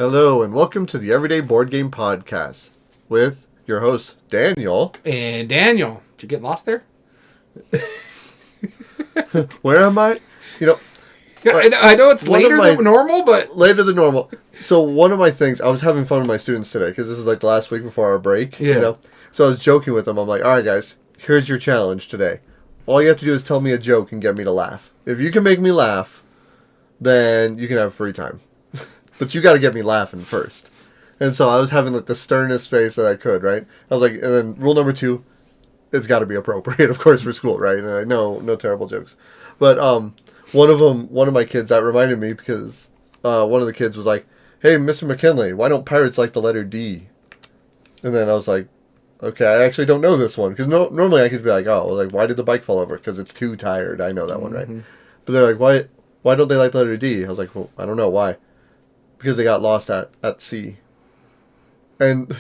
Hello, and welcome to the Everyday Board Game Podcast with your host, Daniel. And Daniel. Did you get lost there? Where am I? I know it's later than normal, but... Later than normal. So one of my things, I was having fun with my students today, because this is like the last week before our break, So I was joking with them. I'm like, all right, guys, here's your challenge today. All you have to do is tell me a joke and get me to laugh. If you can make me laugh, then you can have free time. But you got to get me laughing first. And so I was having like the sternest face that I could, right? I was like, and then rule number 2, it's got to be appropriate, of course, for school, right? And I know no terrible jokes. But one of my kids, that reminded me because one of the kids was like, hey, Mr. McKinley, why don't pirates like the letter D? And then I was like, okay, I actually don't know this one. Because normally I could be like, why did the bike fall over? Because it's too tired. I know that one, right? But they're like, why don't they like the letter D? I was like, well, I don't know. Why? Because they got lost at sea. And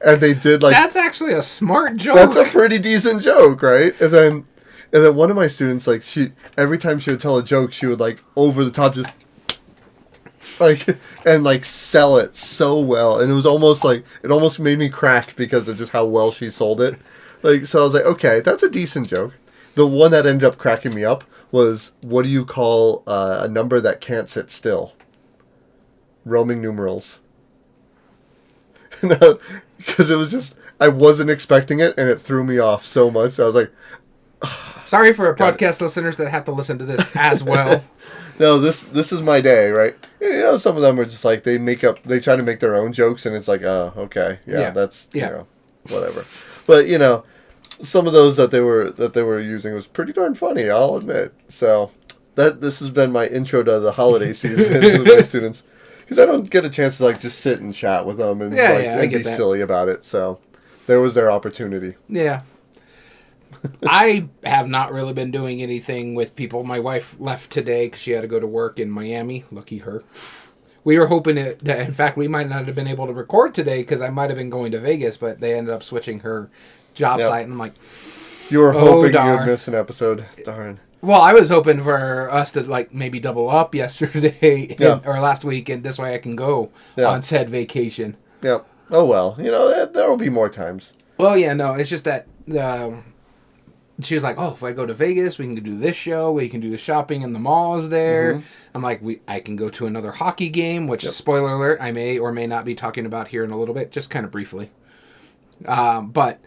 they did like... That's actually a smart joke. That's a pretty decent joke, right? And then one of my students, like, every time she would tell a joke, she would, like, over the top just... like sell it so well, and it was almost like it almost made me crack because of just how well she sold it. Like, so I was like, okay, that's a decent joke. The one that ended up cracking me up was, what do you call a number that can't sit still? Roman numerals. Because it was just, I wasn't expecting it, and it threw me off so much. I was like, sorry for our podcast listeners that have to listen to this as well. No, this is my day, right? Some of them are just like, they try to make their own jokes, and it's like, oh, okay, that's whatever. But some of those that they were using was pretty darn funny, I'll admit. So this has been my intro to the holiday season with my students, because I don't get a chance to like just sit and chat with them and be silly about it. So there was their opportunity. Yeah. I have not really been doing anything with people. My wife left today because she had to go to work in Miami. Lucky her. We were hoping that, in fact, we might not have been able to record today because I might have been going to Vegas, but they ended up switching her job site, and I'm like, you were hoping you'd miss an episode. Darn. Well, I was hoping for us to like maybe double up yesterday or last week, and this way I can go on said vacation. Yeah. Oh, well. There will be more times. Well, yeah, no, it's just that... she was like, oh, if I go to Vegas, we can do this show. We can do the shopping in the malls there. Mm-hmm. I'm like, I can go to another hockey game, which, spoiler alert, I may or may not be talking about here in a little bit, just kind of briefly. But,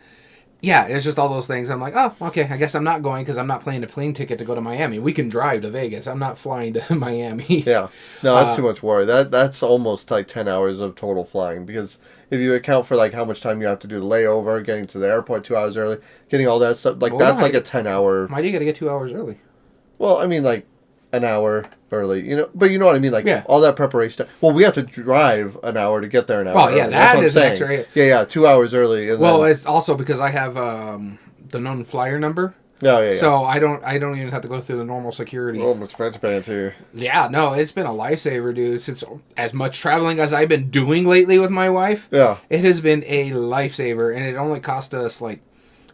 yeah, it's just all those things. I'm like, oh, okay, I guess I'm not going because I'm not paying a plane ticket to go to Miami. We can drive to Vegas. I'm not flying to Miami. Yeah. No, that's too much worry. That's almost like 10 hours of total flying, because... if you account for like how much time you have to do the layover, getting to the airport 2 hours early, getting all that stuff, that's like a 10-hour... Why do you got to get 2 hours early? Well, I mean, like, an hour early, but you know what I mean? Like, all that preparation. Well, we have to drive an hour to get there an hour early. Well, yeah, that is extra. Yeah, 2 hours early. And it's also because I have the known flyer number. Yeah. So I don't even have to go through the normal security. Oh, Mr. Fancy Pants here. Yeah, no, it's been a lifesaver, dude. Since as much traveling as I've been doing lately with my wife, it has been a lifesaver, and it only cost us like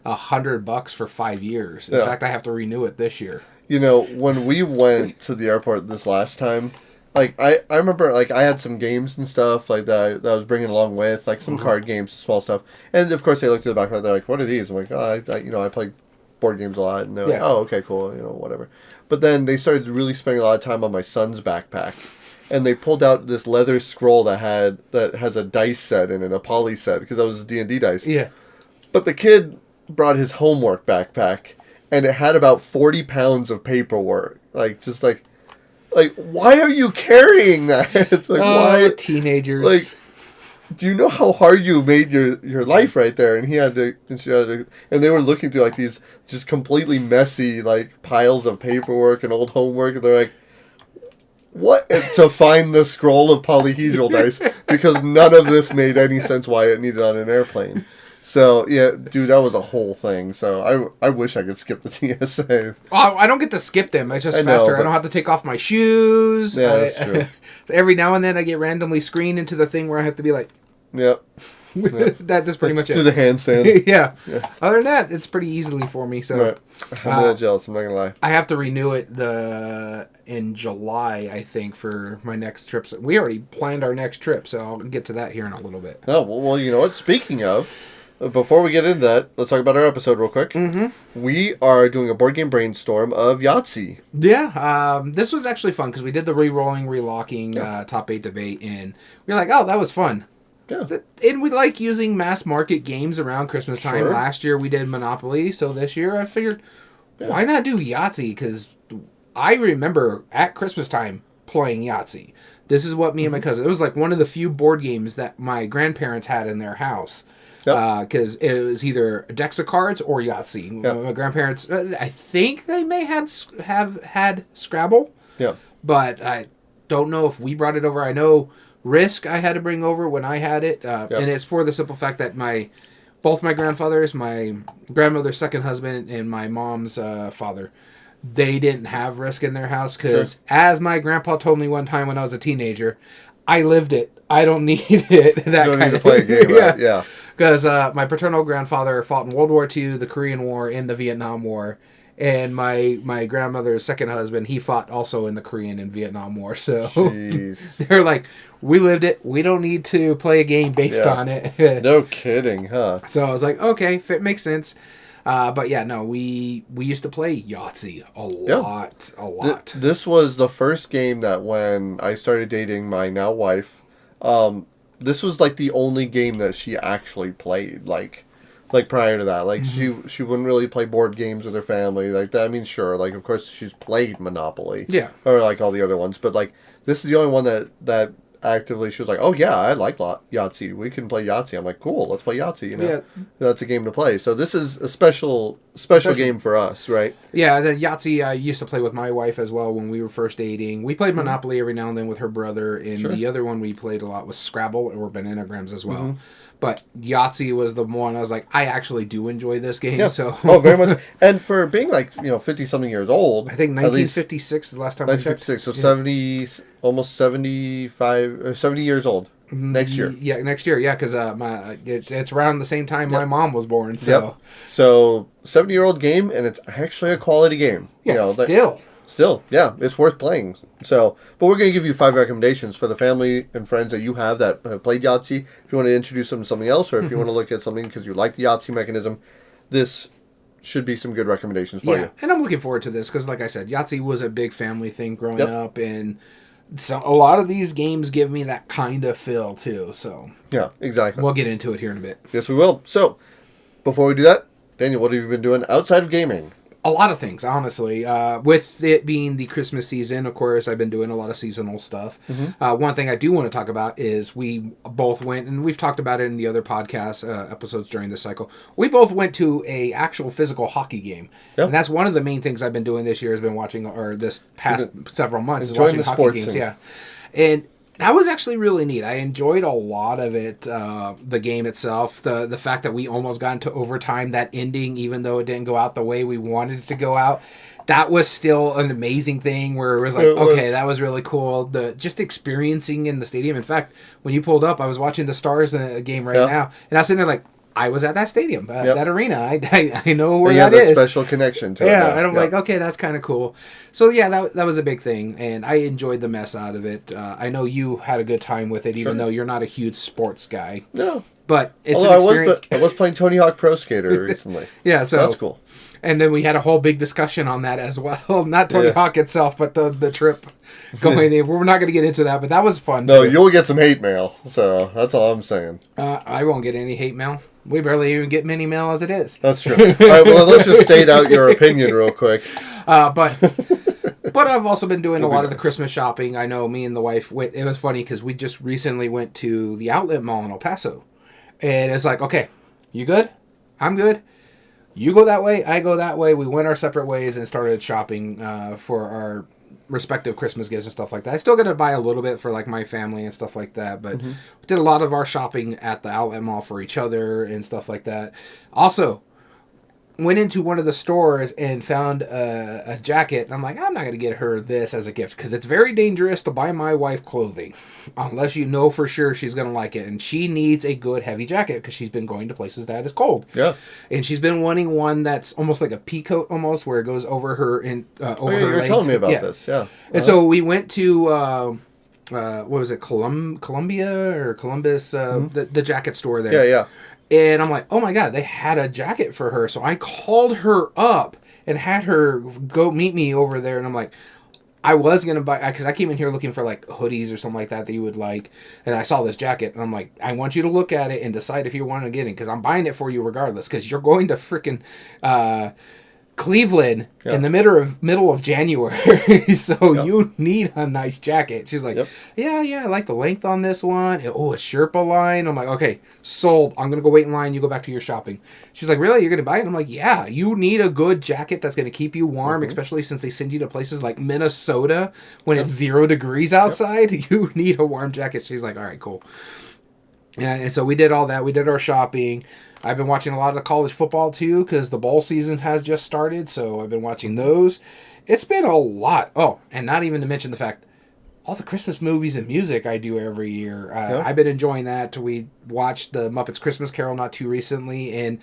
$100 for 5 years. In fact, I have to renew it this year. When we went to the airport this last time, like I remember, like I had some games and stuff like that I was bringing along with, like some card games, small stuff, and of course they looked at the back and they're like, "What are these?" I'm like, "Oh, I play board games a lot," and they're like, "Oh, okay, cool, whatever." But then they started really spending a lot of time on my son's backpack, and they pulled out this leather scroll that has a dice set in it, a poly set, because that was his D&D dice. Yeah. But the kid brought his homework backpack, and it had about 40 pounds of paperwork. Like why are you carrying that? It's like, why? Teenagers. Like, do you know how hard you made your life right there? And she had to, and they were looking through like these just completely messy like piles of paperwork and old homework, and they're like, what? To find the scroll of polyhedral dice, because none of this made any sense why it needed on an airplane. So, yeah, dude, that was a whole thing. So, I wish I could skip the TSA. Oh, I don't get to skip them. It's just faster. I don't have to take off my shoes. Yeah, that's true. Every now and then I get randomly screened into the thing where I have to be like... Yep. That's pretty much it. Do the handstand. Yeah. Other than that, it's pretty easily for me. So right. I'm a little jealous. I'm not gonna lie. I have to renew it in July, I think, for my next trips. We already planned our next trip, so I'll get to that here in a little bit. Oh well, you know what? Speaking of, before we get into that, let's talk about our episode real quick. Mm-hmm. We are doing a board game brainstorm of Yahtzee. Yeah, this was actually fun because we did the re-rolling, relocking, top 8 debate, and we were like, oh, that was fun. Yeah. And we like using mass market games around Christmas time. Sure. Last year we did Monopoly, so this year I figured, why not do Yahtzee? Because I remember at Christmas time playing Yahtzee. This is what me and my cousin, it was like one of the few board games that my grandparents had in their house. Because it was either decks of cards or Yahtzee. Yep. My grandparents, I think they may have had Scrabble. Yeah. But I don't know if we brought it over. I know Risk I had to bring over when I had it. And it's for the simple fact that both my grandfathers, my grandmother's second husband, and my mom's father, they didn't have Risk in their house. Because as my grandpa told me one time when I was a teenager, I lived it. I don't need it. You don't need to play a game, right? Yeah. Because my paternal grandfather fought in World War II, the Korean War, and the Vietnam War. And my grandmother's second husband, he fought also in the Korean and Vietnam War. So they're like, we lived it. We don't need to play a game based on it. No kidding, huh? So I was like, okay, if it makes sense. But yeah, no, we used to play Yahtzee a lot. This was the first game that when I started dating my now wife, this was like the only game that she actually played. Like prior to that, like she wouldn't really play board games with her family like that. I mean, sure, like of course she's played Monopoly, or like all the other ones, but like this is the only one that actively she was like, oh yeah, I like Yahtzee. We can play Yahtzee. I'm like, cool, let's play Yahtzee. You know, that's a game to play. So this is a special game for us, right? Yeah, the Yahtzee I used to play with my wife as well when we were first dating. We played Monopoly every now and then with her brother, and the other one we played a lot was Scrabble or Bananagrams as well. But Yahtzee was the one I was like, I actually do enjoy this game. Yeah. So very much. And for being like 50-something years old, I think 1956 is the last time I checked. 1956, so 70, almost 75, or 70 years old next year. Yeah, next year. Yeah, because it's around the same time my mom was born. So, so 70-year-old game, and it's actually a quality game. Yeah, Still, yeah, it's worth playing. So, but we're going to give you 5 recommendations for the family and friends that you have that have played Yahtzee. If you want to introduce them to something else, or if you want to look at something because you like the Yahtzee mechanism, this should be some good recommendations for you. And I'm looking forward to this because, like I said, Yahtzee was a big family thing growing up, and so a lot of these games give me that kind of feel too. So yeah, exactly. We'll get into it here in a bit. Yes, we will. So, before we do that, Daniel, what have you been doing outside of gaming? A lot of things, honestly. With it being the Christmas season, of course, I've been doing a lot of seasonal stuff. One thing I do want to talk about is we both went, and we've talked about it in the other podcast episodes during this cycle, we both went to a actual physical hockey game. Yep. And that's one of the main things I've been doing this year, has been watching, or this past several months, is watching hockey games. Yeah. And that was actually really neat. I enjoyed a lot of it, the game itself, the fact that we almost got into overtime, that ending, even though it didn't go out the way we wanted it to go out. That was still an amazing thing where it was like, that was really cool. Just experiencing in the stadium. In fact, when you pulled up, I was watching the Stars game right now, and I was sitting there like, I was at that stadium, that arena. I know where that is. You have a special connection to it. Yeah, and I'm like, okay, that's kind of cool. So yeah, that was a big thing, and I enjoyed the mess out of it. I know you had a good time with it, even though you're not a huge sports guy. No, but it's an experience. I was playing Tony Hawk Pro Skater recently. So that's cool. And then we had a whole big discussion on that as well. Not Tony Hawk itself, but the trip going in. We're not going to get into that, but that was fun. No, you'll get some hate mail. So that's all I'm saying. I won't get any hate mail. We barely even get many mail as it is. That's true. All right, well, let's just state out your opinion real quick. But I've also been doing a lot of the Christmas shopping. I know me and the wife, it was funny because we just recently went to the outlet mall in El Paso. And it's like, okay, you good? I'm good. You go that way, I go that way. We went our separate ways and started shopping for our respective Christmas gifts and stuff like that. I still got to buy a little bit for like my family and stuff like that, but we did a lot of our shopping at the outlet mall for each other and stuff like that. Also, went into one of the stores and found a jacket, and I'm like, I'm not going to get her this as a gift because it's very dangerous to buy my wife clothing unless you know for sure she's going to like it, and she needs a good heavy jacket because she's been going to places that is cold. Yeah. And she's been wanting one that's almost like a pea coat almost, where it goes over her and over her legs. You were telling me about this, yeah. And so we went to what was it, Columbia or Columbus, the jacket store there. Yeah. And I'm like, oh my God, they had a jacket for her. So I called her up and had her go meet me over there. And I'm like, I was going to buy, because I came in here looking for like hoodies or something like that you would like. And I saw this jacket. And I'm like, I want you to look at it and decide if you want to get it. Because I'm buying it for you regardless. Because you're going to freaking Cleveland in the middle of January. So you need a nice jacket. She's like, yeah, I like the length on this one. Oh, a Sherpa line. I'm like, okay, sold. I'm going to go wait in line. You go back to your shopping. She's like, really? You're going to buy it? I'm like, yeah, you need a good jacket that's going to keep you warm, especially since they send you to places like Minnesota when it's 0 degrees outside. You need a warm jacket. She's like, all right, cool. Yeah, and so we did all that. We did our shopping. I've been watching a lot of the college football, too, because the bowl season has just started, so I've been watching those. It's been a lot. Oh, and not even to mention the fact, all the Christmas movies and music I do every year. I've been enjoying that. We watched the Muppets Christmas Carol not too recently, and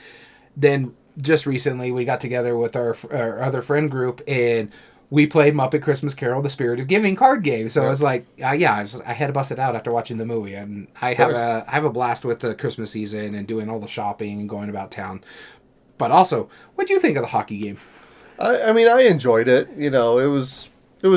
then just recently we got together with our other friend group, and we played Muppet Christmas Carol, The Spirit of Giving card game. So I was like, I had to bust it out after watching the movie. And I have a blast with the Christmas season and doing all the shopping and going about town. But also, what do you think of the hockey game? I mean, I enjoyed it. You know, it was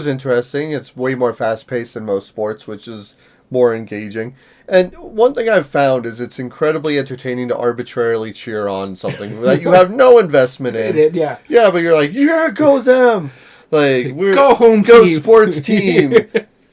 interesting. It's way more fast-paced than most sports, which is more engaging. And one thing I've found is it's incredibly entertaining to arbitrarily cheer on something that you have no investment in. Yeah, but you're like, yeah, go them. Like, go home team. Go sports team.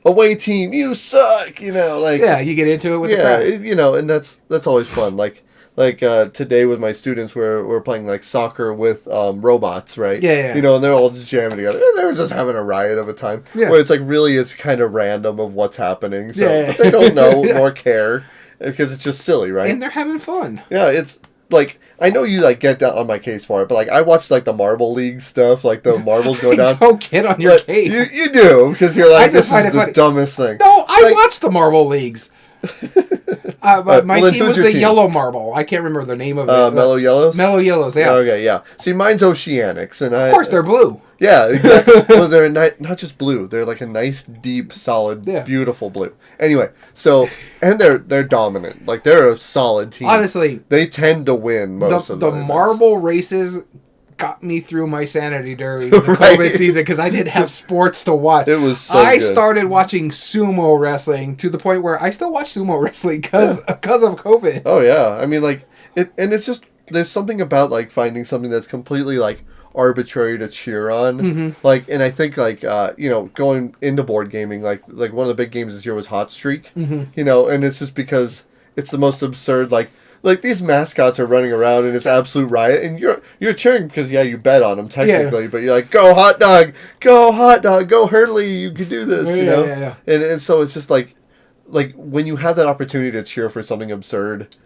Away team, you suck. You know, like. Yeah, you get into it with the crowd. You know, and that's always fun. Like today with my students, we're playing like soccer with robots, right? Yeah. You know, and they're all just jamming together. And they were just having a riot of a time. Yeah. Where it's like really, it's kind of random of what's happening. So but they don't know nor care because it's just silly, right? And they're having fun. Yeah, it's like. I know you like get down on my case for it, but like I watch like the Marble League stuff, like the marbles go down. Don't get on your case. You do because you're like this is the dumbest thing. No, I watch the Marble Leagues. But my team was the Yellow Marble. I can't remember the name of it. Mellow Yellows. Mellow Yellows. Yeah. Okay, yeah. See, mine's Oceanics, and of course they're blue. Yeah, exactly. Well, they're not just blue. They're like a nice, deep, solid, beautiful blue. Anyway, so and they're dominant. Like they're a solid team. Honestly, they tend to win most of the marble races. Got me through my sanity during the COVID season because I didn't have sports to watch. It was so I good. started watching sumo wrestling to the point where I still watch sumo wrestling because of COVID. Oh yeah, I mean like it, and it's just there's something about like finding something that's completely like arbitrary to cheer on. Like, and I think like you know, going into board gaming, like one of the big games this year was Hot Streak. You know, and it's just because it's the most absurd like these mascots are running around and it's absolute riot, and you're cheering because you bet on them technically, but you're like, go hot dog, go Hurley, you can do this, you know. Yeah. And so it's just like when you have that opportunity to cheer for something absurd,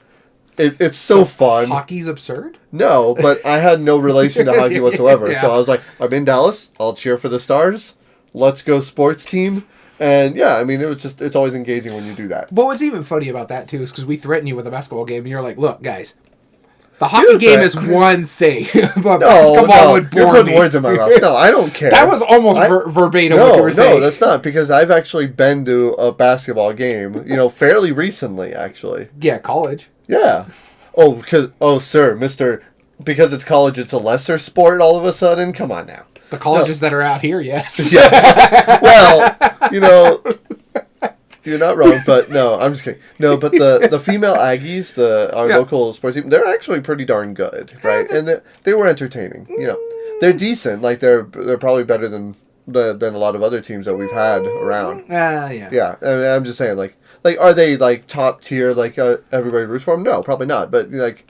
it's so fun. Hockey's absurd? No, but I had no relation to hockey whatsoever, so I was like, I'm in Dallas, I'll cheer for the Stars. Let's go sports team. And yeah, I mean, it's always engaging when you do that. But what's even funny about that too is because we threaten you with a basketball game, and you're like, "Look, guys, the hockey game is one thing, but basketball would bore you're putting me." words in my mouth. No, I don't care. That was almost verbatim what you were saying. No, that's not because I've actually been to a basketball game, you know, fairly recently, actually. Yeah, college. Yeah. Sir, Mister, because it's college, it's a lesser sport. All of a sudden, come on now. The colleges that are out here, yes. Yeah. Well, you know, you're not wrong, but no, I'm just kidding. No, but the female Aggies, our local sports team, they're actually pretty darn good, right? And they were entertaining. You know, they're decent. Like they're probably better than a lot of other teams that we've had around. Yeah. Yeah, I'm just saying, like are they like top tier? Like everybody roots for them? No, probably not. But like.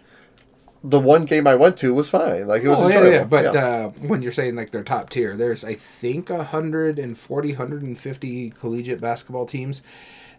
The one game I went to was fine. Like, it was enjoyable. Yeah. But when you're saying, like, they're top tier, there's, I think, 150 collegiate basketball teams.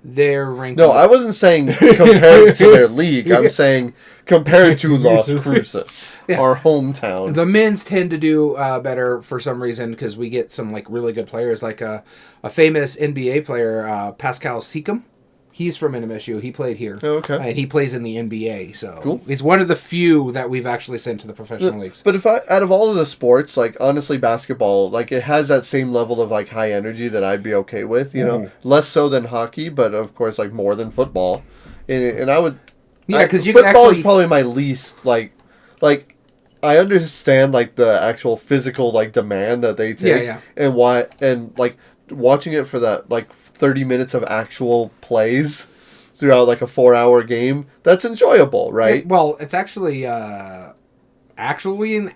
Their ranking. No, I wasn't saying compared to their league. I'm saying compared to Las Cruces, our hometown. The men's tend to do better for some reason because we get some like really good players, like a famous NBA player, Pascal Siakam. He's from NMSU. He played here. Oh, okay. And he plays in the NBA. So cool. He's one of the few that we've actually sent to the professional leagues. But if out of all of the sports, like honestly, basketball, like it has that same level of like high energy that I'd be okay with. You know, less so than hockey, but of course, like more than football. And I would. Yeah, because football is probably my least like. I understand like the actual physical like demand that they take. Yeah. And why and like watching it for that like 30 minutes of actual plays throughout like a 4-hour game, that's enjoyable, right? Well, it's actually an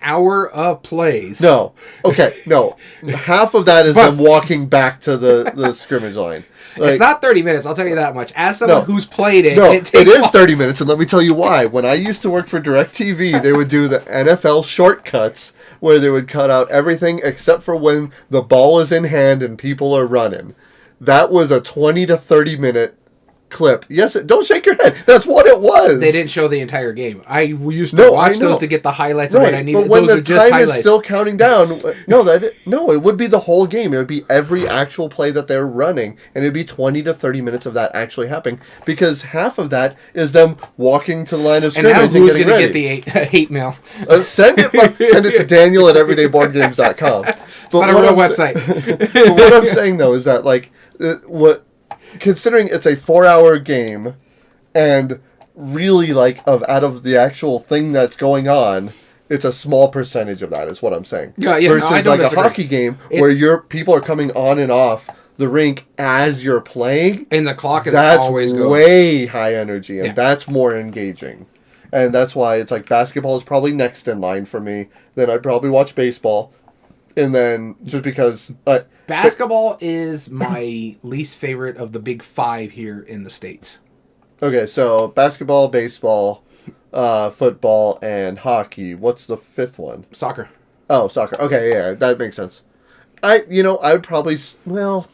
hour of plays. No. Okay, no. Half of that is them walking back to the scrimmage line. Like, it's not 30 minutes, I'll tell you that much. As someone who's played it, it is 30 minutes, and let me tell you why. When I used to work for DirecTV, they would do the NFL shortcuts where they would cut out everything except for when the ball is in hand and people are running. That was a 20 to 30 minute clip. Yes, don't shake your head. That's what it was. They didn't show the entire game. I used to watch those to get the highlights of what I needed. But when those the are just time highlights. is still counting down, it would be the whole game. It would be every actual play that they're running, and it would be 20 to 30 minutes of that actually happening, because half of that is them walking to the line of scrimmage and who's getting going ready. to get the hate mail? Send it to Daniel at everydayboardgames.com. It's not a real website. But what I'm saying though is that considering it's a 4-hour game, and really out of the actual thing that's going on, it's a small percentage of that is what I'm saying. Yeah, versus I don't like disagree. A hockey game where people are coming on and off the rink as you're playing, and the clock is that's always going. Way high energy, and that's more engaging. And that's why it's like basketball is probably next in line for me. Then I'd probably watch baseball. And then just because... basketball is my least favorite of the big five here in the States. Okay, so basketball, baseball, football, and hockey. What's the fifth one? Soccer. Oh, soccer. Okay, yeah, that makes sense. I would probably... Well...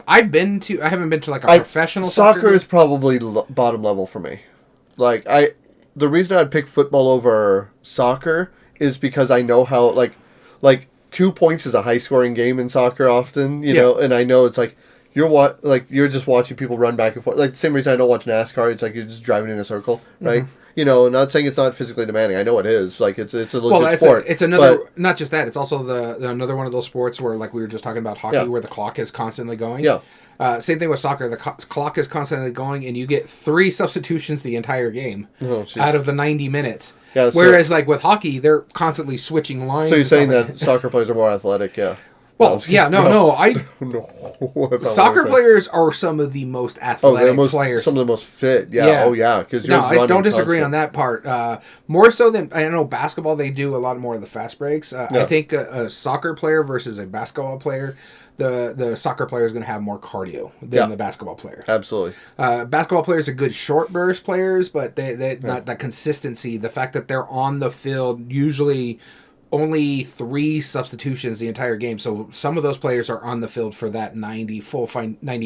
I haven't been to like a professional soccer. Soccer is probably bottom level for me. The reason I'd pick football over soccer is because I know how, like 2 points is a high scoring game in soccer often, you know, and I know it's like you're just watching people run back and forth. Like the same reason I don't watch NASCAR, it's like you're just driving in a circle, right? Mm-hmm. You know, not saying it's not physically demanding. I know it is. Like it's a legit sport. It's another not just that, it's also another one of those sports where like we were just talking about hockey where the clock is constantly going. Yeah. Same thing with soccer. The clock is constantly going, and you get 3 substitutions the entire game out of the 90 minutes. Yeah, whereas, like with hockey, they're constantly switching lines. So you're saying that soccer players are more athletic, yeah? Well, soccer players are some of the most athletic players. Some of the most fit, yeah. Oh, yeah, because you're running I don't disagree on that part. More so than, I know basketball, they do a lot more of the fast breaks. I think a soccer player versus a basketball player, the soccer player is going to have more cardio than the basketball player. Absolutely. Basketball players are good short burst players, but they not that consistency. The fact that they're on the field usually only 3 substitutions the entire game. So some of those players are on the field for that 90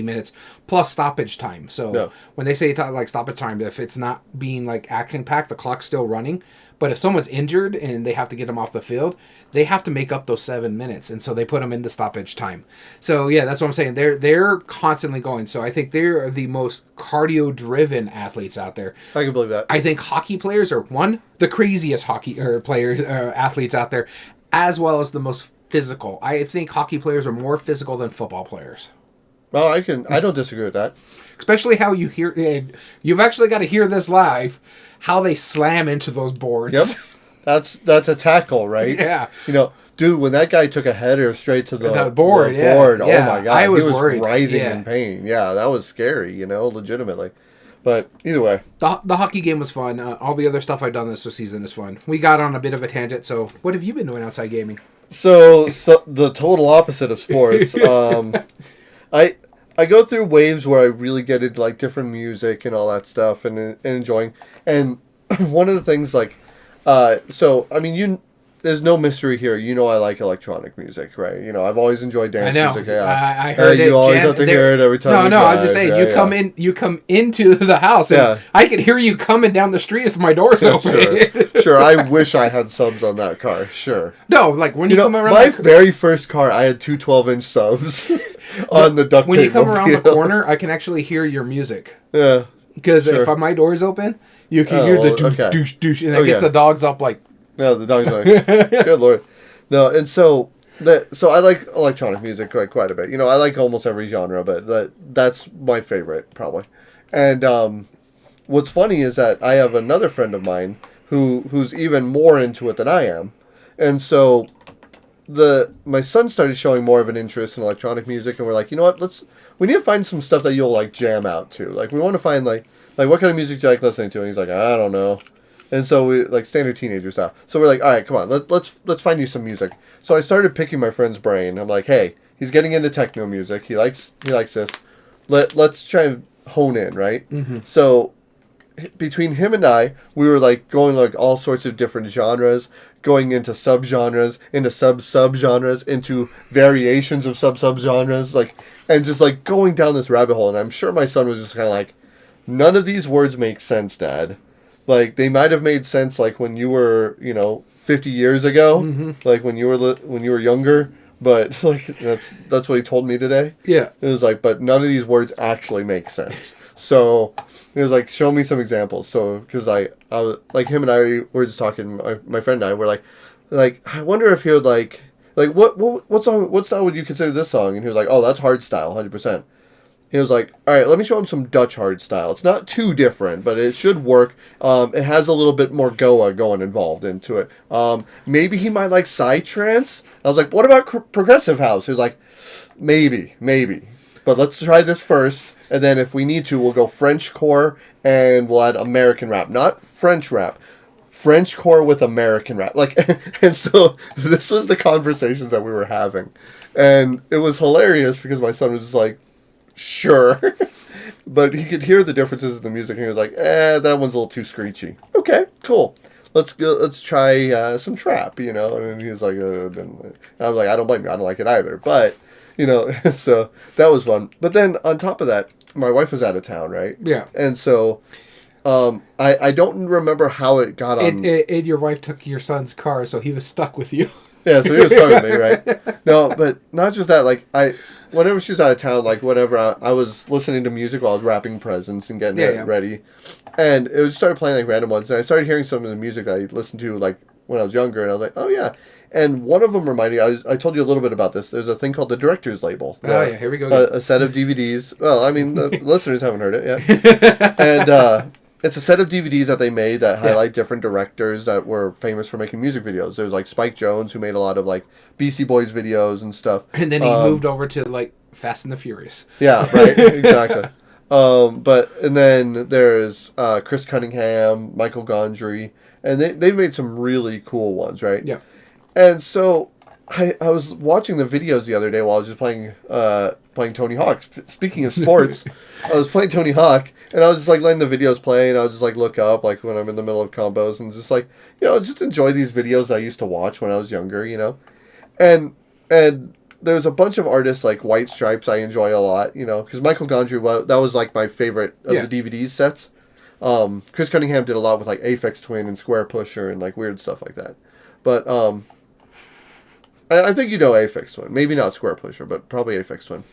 minutes plus stoppage time. So when they say like stoppage time, if it's not being like action packed, the clock's still running. But if someone's injured and they have to get them off the field, they have to make up those 7 minutes, and so they put them into stoppage time. So yeah, that's what I'm saying. They're constantly going. So I think they're the most cardio-driven athletes out there. I can believe that. I think hockey players are the craziest athletes out there, as well as the most physical. I think hockey players are more physical than football players. Well, I don't disagree with that. Especially how you hear, you've actually got to hear this live, how they slam into those boards. Yep. That's a tackle, right? Yeah. You know, dude, when that guy took a header straight to the board, oh my God, he was worried. Writhing in pain. Yeah, that was scary, legitimately. But either way. The hockey game was fun. All the other stuff I've done this season is fun. We got on a bit of a tangent, so what have you been doing outside gaming? So the total opposite of sports. I go through waves where I really get into like different music and all that stuff and enjoying. And one of the things there's no mystery here. You know I like electronic music, right? You know, I've always enjoyed dance music. Yeah. I heard it. You always have to hear it every time. No, I'm just saying, you come into the house, and I can hear you coming down the street if my door's open. Sure. I wish I had subs on that car. Sure. No, like when you come around my very first car, I had two 12-inch subs on the duct tape. When you come around the corner, I can actually hear your music. Yeah. Because if my door's open, you can hear the douche, douche, and it gets the dogs up like... Yeah, the dog's like, good lord. No, and so I like electronic music quite a bit. You know, I like almost every genre, but that's my favorite, probably. And what's funny is that I have another friend of mine who's even more into it than I am. And so my son started showing more of an interest in electronic music, and we're like, you know what, we need to find some stuff that you'll like jam out to. Like, we want to find like what kind of music do you like listening to? And he's like, I don't know. And so we like standard teenager style. So we're like, all right, come on, let's find you some music. So I started picking my friend's brain. I'm like, hey, he's getting into techno music. He likes this. Let's try and hone in, right? Mm-hmm. So between him and I, we were like going like all sorts of different genres, going into subgenres, into subgenres, into variations of subgenres, like, and just like going down this rabbit hole. And I'm sure my son was just kind of like, none of these words make sense, Dad. Like, they might have made sense, like, when you were, 50 years ago, like, when you were younger, but, like, that's what he told me today. Yeah. It was like, but none of these words actually make sense. So, it was like, show me some examples. So, because I was, like, him and I were just talking, my friend and I were like, I wonder if he would, like, what style would you consider this song? And he was like, oh, that's hardstyle, 100%. He was like, all right, let me show him some Dutch hardstyle. It's not too different, but it should work. It has a little bit more Goa going involved into it. Maybe he might like psytrance. I was like, what about progressive house? He was like, maybe. But let's try this first, and then if we need to, we'll go Frenchcore, and we'll add American rap. Not French rap. Frenchcore with American rap. Like, and so this was the conversations that we were having. And it was hilarious because my son was just like, sure. But he could hear the differences in the music, and he was like, that one's a little too screechy. Okay, cool. Let's try some trap, And he was like, and I was like, I don't blame you. I don't like it either. But, so that was fun. But then on top of that, my wife was out of town, right? Yeah. And so I don't remember how it got on. And your wife took your son's car, so he was stuck with you. Yeah, so he was stuck with me, right? No, but not just that. Like, whenever she was out of town, like, whatever, I was listening to music while I was wrapping presents and getting it ready. And it just started playing, like, random ones. And I started hearing some of the music that I listened to, like, when I was younger. And I was like, oh, yeah. And one of them reminded me, I told you a little bit about this. There's a thing called the director's label. Here we go. A set of DVDs. Well, I mean, the listeners haven't heard it yet. And it's a set of DVDs that they made that highlight different directors that were famous for making music videos. There's like Spike Jonze, who made a lot of like Beastie Boys videos and stuff. And then he moved over to like Fast and the Furious. Yeah, right. Exactly. And then there's Chris Cunningham, Michael Gondry, and they've made some really cool ones, right? Yeah. And so I was watching the videos the other day while I was just playing Tony Hawk. Speaking of sports, I was playing Tony Hawk, and I was just like letting the videos play, and I would just like look up like when I'm in the middle of combos, and just like just enjoy these videos I used to watch when I was younger, and there's a bunch of artists like White Stripes I enjoy a lot, because Michael Gondry, that was like my favorite of the DVD sets. Chris Cunningham did a lot with like Aphex Twin and Square Pusher and like weird stuff like that, but I think Aphex Twin. Maybe not Square Pusher, but probably Aphex Twin.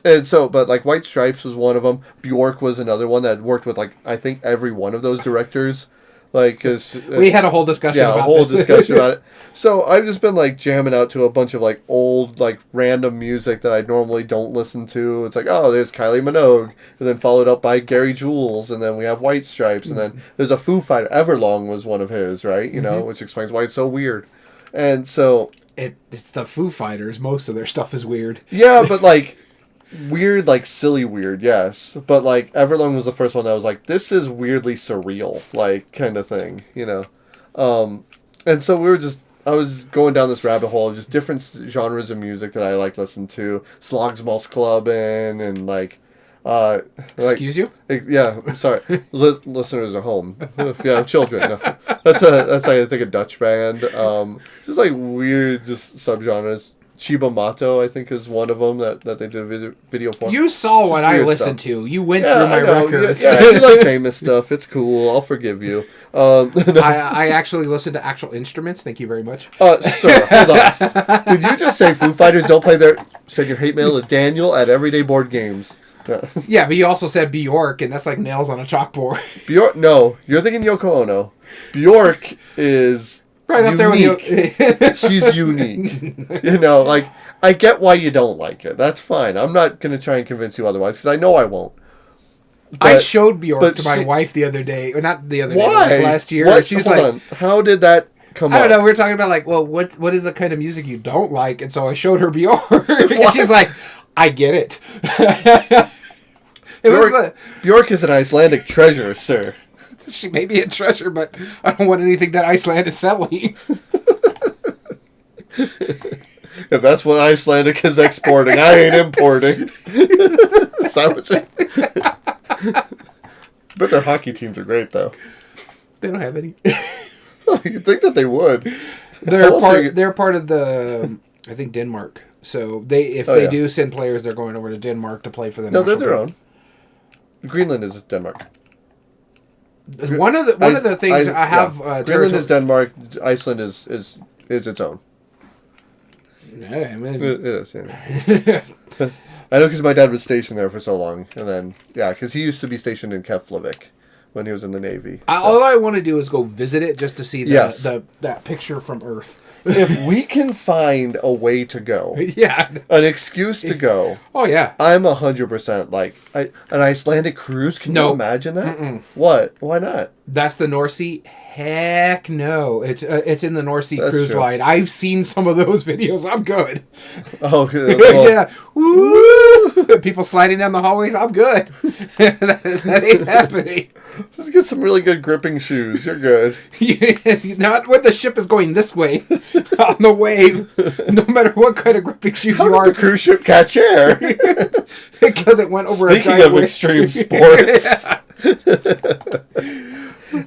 And so, but like White Stripes was one of them. Bjork was another one that worked with like I think every one of those directors. Like, cause we had a whole discussion. Yeah, a whole discussion about it. So I've just been like jamming out to a bunch of like old like random music that I normally don't listen to. It's like, oh, there's Kylie Minogue, and then followed up by Gary Jules, and then we have White Stripes, and then there's a Foo Fighter. Everlong was one of his, right? Which explains why it's so weird. And so it's the Foo Fighters. Most of their stuff is weird. Yeah, but like weird, like silly weird, yes. But like Everlong was the first one that was like, this is weirdly surreal, like kind of thing, And so I was going down this rabbit hole of just different genres of music that I like listen to. Slogsmals Clubbin' and like Excuse you? Yeah, I'm sorry. Listeners at home, if you have children, no. That's I think a Dutch band. Just like weird, just subgenres. Chiba Mato, I think, is one of them that they did a video for. You saw what I listened to. You went through my records. Yeah, you like famous stuff. It's cool. I'll forgive you. No. I actually listened to actual instruments. Thank you very much. Sir, hold on. Did you just say Foo Fighters don't play their... Send your hate mail to Daniel at Everyday Board Games. Yeah, but you also said Bjork, and that's like nails on a chalkboard. Bjork, no. You're thinking Yoko Ono. Bjork is... Right up there with you. She's unique. Like, I get why you don't like it. That's fine. I'm not going to try and convince you otherwise, because I know I won't. I showed Bjork to my wife the other day. Or not the other day, like last year. What? She's Hold on. How did that come up? I don't know. We were talking about, like, well, what is the kind of music you don't like? And so I showed her Bjork. And she's like, I get it. Bjork is an Icelandic treasure, sir. She may be a treasure, but I don't want anything that Iceland is selling. If that's what Icelandic is exporting, I ain't importing. Is that what you... But their hockey teams are great, though. They don't have any. You'd think that they would. They're part of the, I think, Denmark. So they do send players, they're going over to Denmark to play for the. No, they're their own. Greenland is Denmark. One of the things I have. Greenland is Denmark. Iceland is its own. Yeah, I mean, it is. Yeah. I know because my dad was stationed there for so long, and then because he used to be stationed in Keflavik when he was in the Navy. So. All I want to do is go visit it just to see that picture from Earth. If we can find a way to go, an excuse to go. Oh yeah, I'm 100% like an Icelandic cruise. Can you imagine that? Mm-mm. What? Why not? That's the North Sea. Heck no! It's in the North Sea cruise true. line. I've seen some of those videos. I'm good. Oh, well, yeah. Woo! People sliding down the hallways. I'm good. that ain't happening. Just get some really good gripping shoes. You're good. Not when the ship is going this way on the wave. No matter what kind of gripping shoes you are. How did the cruise ship catch air? Because it went over Speaking a giant of extreme sports.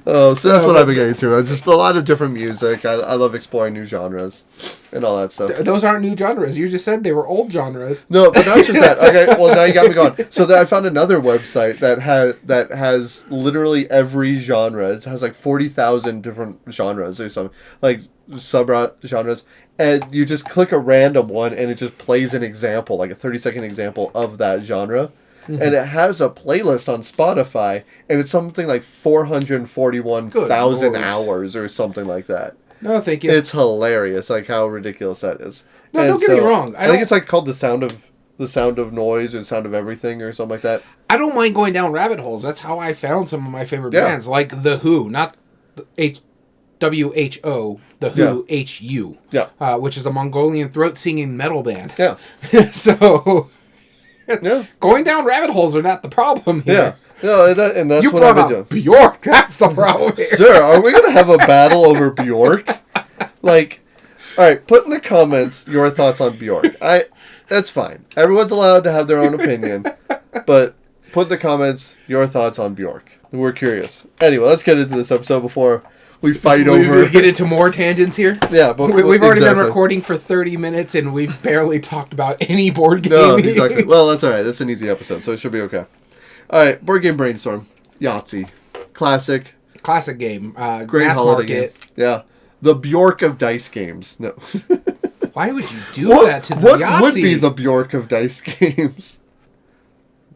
So that's what I've been getting to. It's just a lot of different music. I love exploring new genres and all that stuff. Those aren't new genres. You just said they were old genres. No, but not just that. Okay, well now you got me going. So I found another website that has literally every genre. It has like 40,000 different genres or something, like sub-genres. And you just click a random one and it just plays an example, like a 30-second example of that genre. Mm-hmm. And it has a playlist on Spotify, and it's something like 441,000 hours or something like that. No, thank you. It's hilarious, like how ridiculous that is. No, don't get me wrong. I think it's like called the sound of noise or the sound of everything or something like that. I don't mind going down rabbit holes. That's how I found some of my favorite bands, like The Who, not WHO, The Who, HU, which is a Mongolian throat singing metal band. Yeah. So. Yeah. Going down rabbit holes are not the problem here. Yeah. No, and that's you what I've been doing. Bjork, that's the problem here. Sir, are we going to have a battle over Bjork? Like, all right, put in the comments your thoughts on Bjork. That's fine. Everyone's allowed to have their own opinion, but put in the comments your thoughts on Bjork. We're curious. Anyway, let's get into this episode before we fight over... We get into more tangents here? Yeah, but... We've already been recording for 30 minutes, and we've barely talked about any board game. No, exactly. Well, that's all right. That's an easy episode, so it should be okay. All right, Board Game Brainstorm. Yahtzee. Classic. Classic game. Great mass holiday market. game. Yeah. The Bjork of dice games. No. Why would you do that to the Yahtzee? What would be the Bjork of dice games?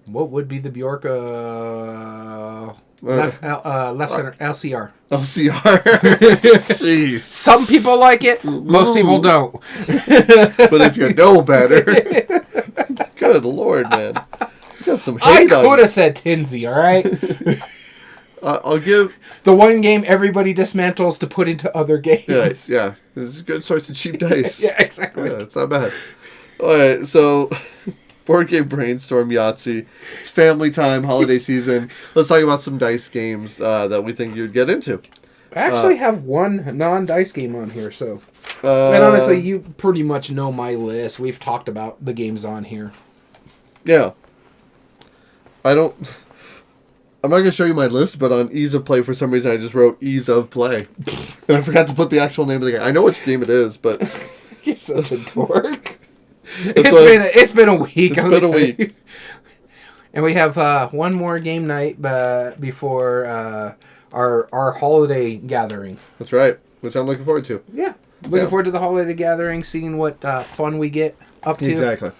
What would be the Bjork left center LCR? LCR. Jeez. Some people like it. Most people don't. But if you know better, good Lord, man, you got some hate. I could have said Tinsy. All right. I'll give the one game everybody dismantles to put into other games. Yeah. This is a good source of cheap dice. Yeah, exactly. Yeah, it's not bad. All right, so. Board Game Brainstorm, Yahtzee. It's family time, holiday season. Let's talk about some dice games that we think you'd get into. I actually have one non-dice game on here, so... and honestly, you pretty much know my list. We've talked about the games on here. Yeah. I'm not going to show you my list, but on ease of play, for some reason, I just wrote ease of play. And I forgot to put the actual name of the game. I know which game it is, but... You're such a dork. It's been a week. It's been a week. And we have one more game night before our holiday gathering. That's right, which I'm looking forward to. Yeah. Looking forward to the holiday gathering, seeing what fun we get up to. Exactly.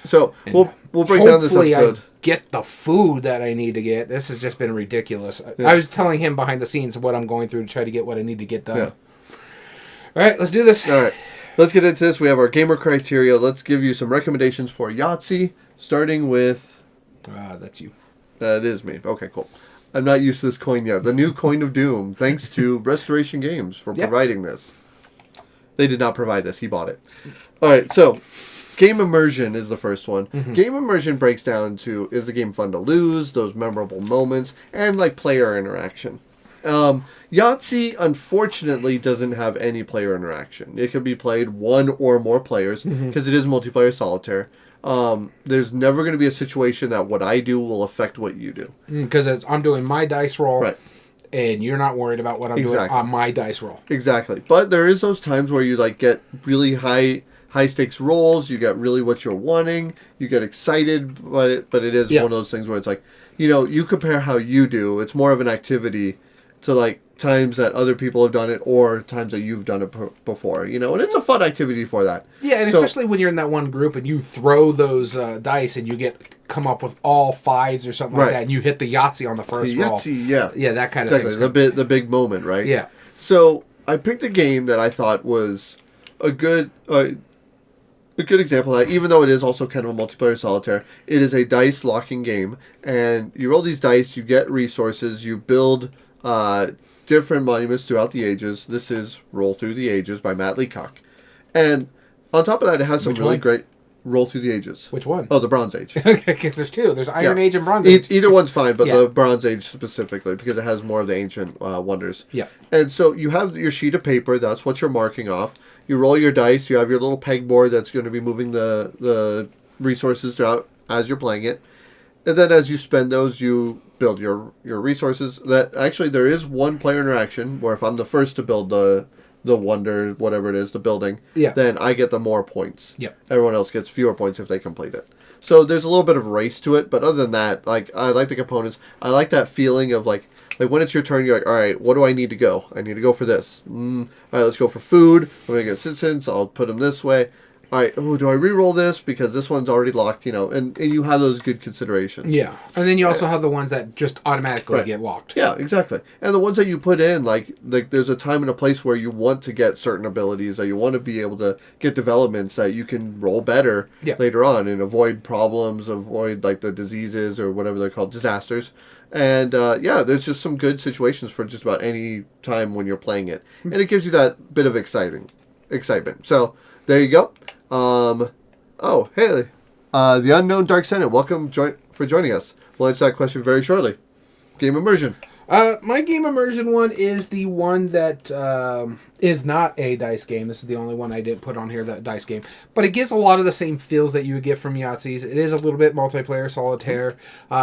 So, we'll break down this episode. I get the food that I need to get. This has just been ridiculous. Yeah. I was telling him behind the scenes what I'm going through to try to get what I need to get done. Yeah. All right, let's do this. All right. Let's get into this. We have our gamer criteria. Let's give you some recommendations for Yahtzee, starting with... that's you. That is me. Okay, cool. I'm not used to this coin yet. The new coin of doom, thanks to Restoration Games for providing this. They did not provide this. He bought it. All right, so game immersion is the first one. Mm-hmm. Game immersion breaks down to, is the game fun to lose, those memorable moments, and like player interaction. Yahtzee, unfortunately, doesn't have any player interaction. It can be played one or more players because it is multiplayer solitaire. There's never going to be a situation that what I do will affect what you do. Because I'm doing my dice roll, right, and you're not worried about what I'm doing on my dice roll. Exactly. But there is those times where you like get really high stakes rolls. You get really what you're wanting. You get excited, but it is one of those things where it's like, you compare how you do. It's more of an activity to like times that other people have done it or times that you've done it before, and it's a fun activity for that. Yeah, and especially when you're in that one group and you throw those dice and you come up with all fives or something like that, and you hit the Yahtzee on the first roll. Yahtzee, yeah, that kind of thing. The big moment, right? Yeah. So I picked a game that I thought was a good example of that, even though it is also kind of a multiplayer solitaire. It is a dice locking game, and you roll these dice, you get resources, you build different monuments throughout the ages. This is Roll Through the Ages by Matt Leacock. And on top of that, it has some really great Roll Through the Ages. Which one? Oh, the Bronze Age. Okay, because there's two. There's Iron Age and Bronze Age. Either one's fine, but the Bronze Age specifically, because it has more of the ancient wonders. Yeah. And so you have your sheet of paper. That's what you're marking off. You roll your dice. You have your little pegboard that's going to be moving the resources throughout as you're playing it. And then as you spend those, you build your resources. That actually, there is one player interaction where if I'm the first to build the wonder, whatever it is, the building, then I get the more points. Yep. Everyone else gets fewer points if they complete it. So there's a little bit of race to it, but other than that, like I like the components. I like that feeling of like when it's your turn, you're like, all right, what do I need to go? I need to go for this. All right, let's go for food. I'm gonna get citizens. I'll put them this way. All right, do I re-roll this because this one's already locked, and you have those good considerations. Yeah, and then you also have the ones that just automatically get locked. Yeah, exactly. And the ones that you put in, like there's a time and a place where you want to get certain abilities, that you want to be able to get developments that you can roll better later on and avoid problems, avoid like the diseases or whatever they're called, disasters. And there's just some good situations for just about any time when you're playing it. And it gives you that bit of excitement. So there you go. The Unknown Dark Senate, welcome for joining us. We'll answer that question very shortly. Game immersion. My game immersion one is the one that is not a dice game. This is the only one I didn't put on here, that dice game. But it gives a lot of the same feels that you would get from Yahtzees. It is a little bit multiplayer solitaire.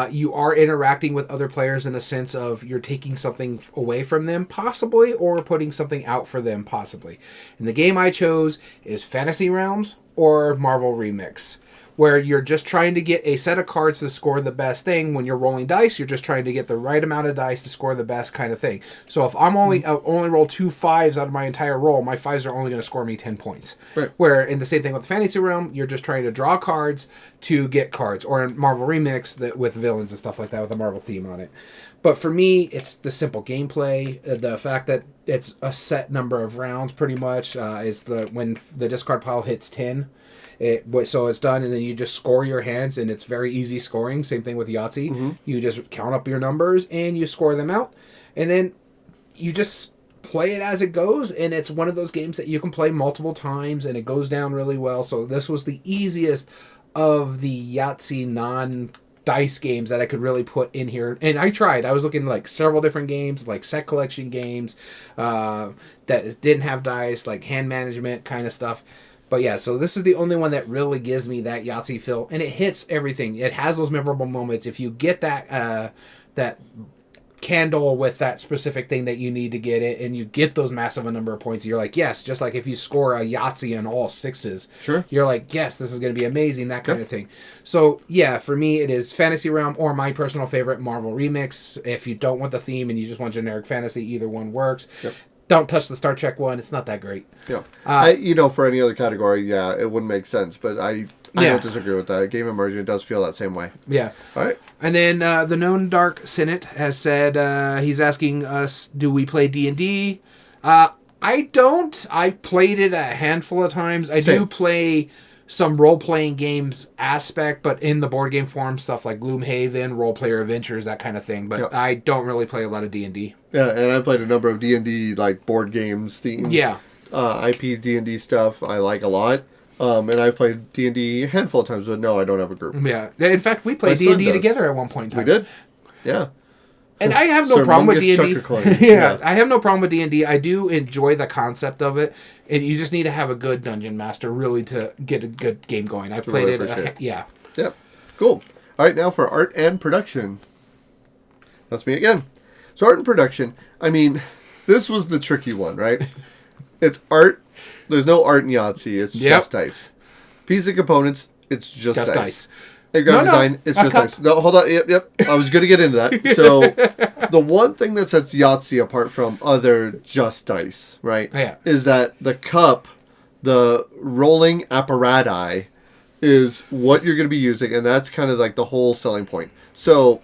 You are interacting with other players in a sense of you're taking something away from them, possibly, or putting something out for them, possibly. And the game I chose is Fantasy Realms or Marvel Remix, where you're just trying to get a set of cards to score the best thing. When you're rolling dice, you're just trying to get the right amount of dice to score the best kind of thing. So if I'm only roll 2 5s out of my entire roll, my 5s are only going to score me 10 points. Right. Where in the same thing with the Fantasy Realm, you're just trying to draw cards to get cards. Or in Marvel Remix, with villains and stuff like that with a Marvel theme on it. But for me, it's the simple gameplay. The fact that it's a set number of rounds pretty much is when the discard pile hits 10. So it's done, and then you just score your hands, and it's very easy scoring. Same thing with Yahtzee. Mm-hmm. You just count up your numbers, and you score them out. And then you just play it as it goes, and it's one of those games that you can play multiple times, and it goes down really well. So this was the easiest of the Yahtzee non-dice games that I could really put in here. And I tried. I was looking like several different games, like set collection games that didn't have dice, like hand management kind of stuff. But yeah, so this is the only one that really gives me that Yahtzee feel, and it hits everything. It has those memorable moments. If you get that that candle with that specific thing that you need to get it, and you get those massive number of points, you're like, yes, just like if you score a Yahtzee in all sixes, sure, you're like, yes, this is going to be amazing, that kind of thing. So yeah, for me it is Fantasy Realm or my personal favorite, Marvel Remix. If you don't want the theme and you just want generic fantasy, either one works. Don't touch the Star Trek one, it's not that great. For any other category, it wouldn't make sense, but I don't disagree with that. Game Immersion does feel that same way. Yeah. All right. And then the Known Dark Senate has said, he's asking us, do we play D&D? I don't. I've played it a handful of times. I do play some role-playing games aspect, but in the board game form, stuff like Gloomhaven, Role Player Adventures, that kind of thing. But I don't really play a lot of D&D. Yeah, and I played a number of D&D, like, board games, themed. Yeah. IP D&D stuff I like a lot. And I've played D&D a handful of times, but no, I don't have a group. Yeah. In fact, we played D&D together at one point in time. We did? Yeah. And I have no problem with D&D. I have no problem with D&D. I do enjoy the concept of it. And you just need to have a good dungeon master really to get a good game going. I've played it. Yeah. Yep. Cool. All right, now for art and production. That's me again. So art and production, I mean, this was the tricky one, right? It's art. There's no art in Yahtzee. It's just dice. Piece of components, it's just dice. Graphic design, it's just dice. No, hold on. Yep. I was going to get into that. So the one thing that sets Yahtzee apart from other just dice, right, is that the cup, the rolling apparatus, is what you're going to be using, and that's kind of like the whole selling point. So,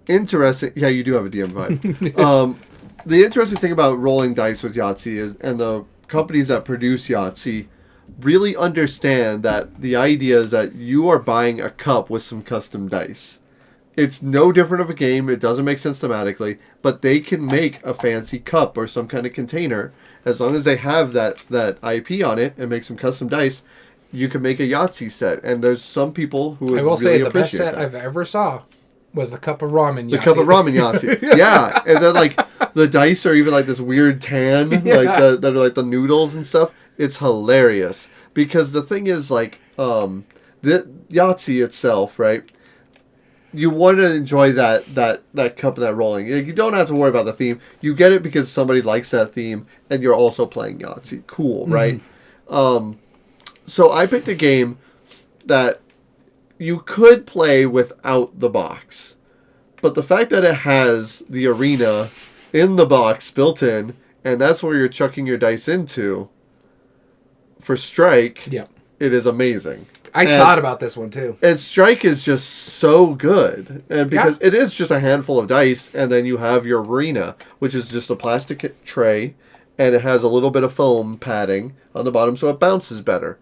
interesting. Yeah, you do have a DM vibe. The interesting thing about rolling dice with Yahtzee is, and the companies that produce Yahtzee really understand that the idea is that you are buying a cup with some custom dice. It's no different of a game. It doesn't make sense thematically, but they can make a fancy cup or some kind of container. As long as they have that IP on it and make some custom dice, you can make a Yahtzee set. And there's some people who would really appreciate that. I will say the best set I've ever saw was the cup of ramen Yahtzee. The cup of ramen Yahtzee. Yeah. And then like the dice are even like this weird tan, like that are like the noodles and stuff. It's hilarious. Because the thing is, like, the Yahtzee itself, right? You want to enjoy that cup of that rolling. You don't have to worry about the theme. You get it because somebody likes that theme, and you're also playing Yahtzee. Cool, right? So I picked a game that you could play without the box. But the fact that it has the arena in the box built in, and that's where you're chucking your dice into, for Strike, it is amazing. I thought about this one too. And Strike is just so good. And because it is just a handful of dice, and then you have your arena, which is just a plastic tray, and it has a little bit of foam padding on the bottom so it bounces better.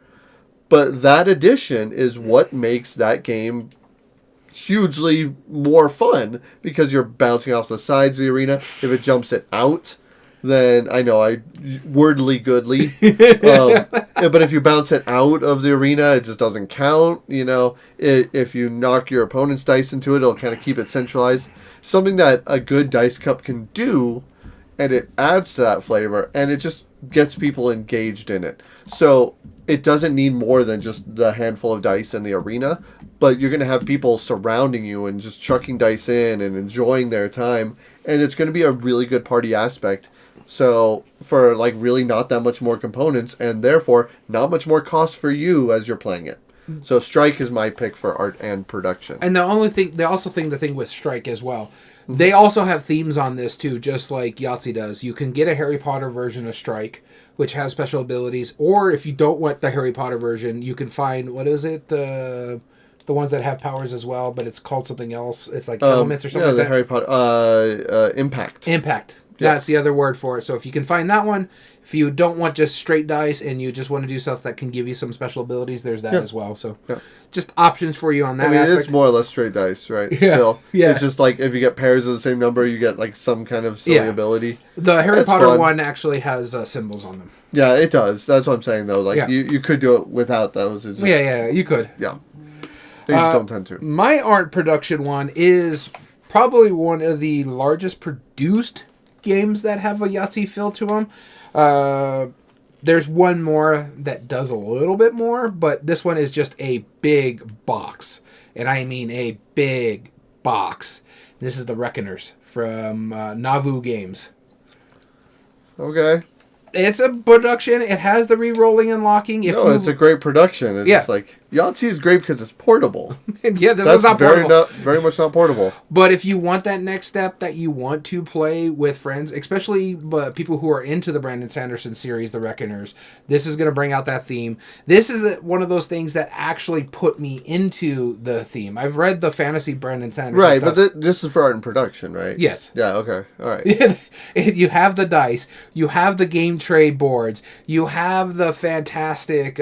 But that addition is what makes that game hugely more fun, because you're bouncing off the sides of the arena. If it jumps it out, then I know wordly goodly. But if you bounce it out of the arena, it just doesn't count. You know, if you knock your opponent's dice into it, it'll kind of keep it centralized. Something that a good dice cup can do, and it adds to that flavor, and it just gets people engaged in it. So it doesn't need more than just the handful of dice in the arena, but you're going to have people surrounding you and just chucking dice in and enjoying their time, and it's going to be a really good party aspect. So for like really not that much more components, and therefore not much more cost for you as you're playing it. So Strike is my pick for art and production. And the thing with Strike as well, they also have themes on this too, just like Yahtzee does. You can get a Harry Potter version of Strike, which has special abilities, or if you don't want the Harry Potter version, you can find, what is it, the ones that have powers as well, but it's called something else. It's like elements or something like that. Harry Potter Impact. Impact. Yes. That's the other word for it. So if you can find that one, if you don't want just straight dice and you just want to do stuff that can give you some special abilities, there's that as well. So just options for you on that aspect. It's more or less straight dice, right? Yeah. Still. Yeah. It's just like if you get pairs of the same number, you get like some kind of silly ability. The Harry Potter one actually has symbols on them. Yeah, it does. That's what I'm saying, though. Like you could do it without those. It's just, you could. Yeah. They just don't tend to. My art production one is probably one of the largest produced games that have a Yahtzee feel to them. There's one more that does a little bit more, but this one is just a big box. And I mean a big box. This is the Reckoners from Nauvoo Games. Okay. It's a production. It has the re-rolling and locking. It's a great production. It's just like, Yahtzee is great because it's portable. Yeah, this is not portable. Very much not portable. But if you want that next step that you want to play with friends, especially people who are into the Brandon Sanderson series, The Reckoners, this is going to bring out that theme. This is one of those things that actually put me into the theme. I've read the fantasy Brandon Sanderson Right, stuff. but this is for art and production, right? Yes. Yeah, okay. All right. You have the dice. You have the game tray boards. You have the fantastic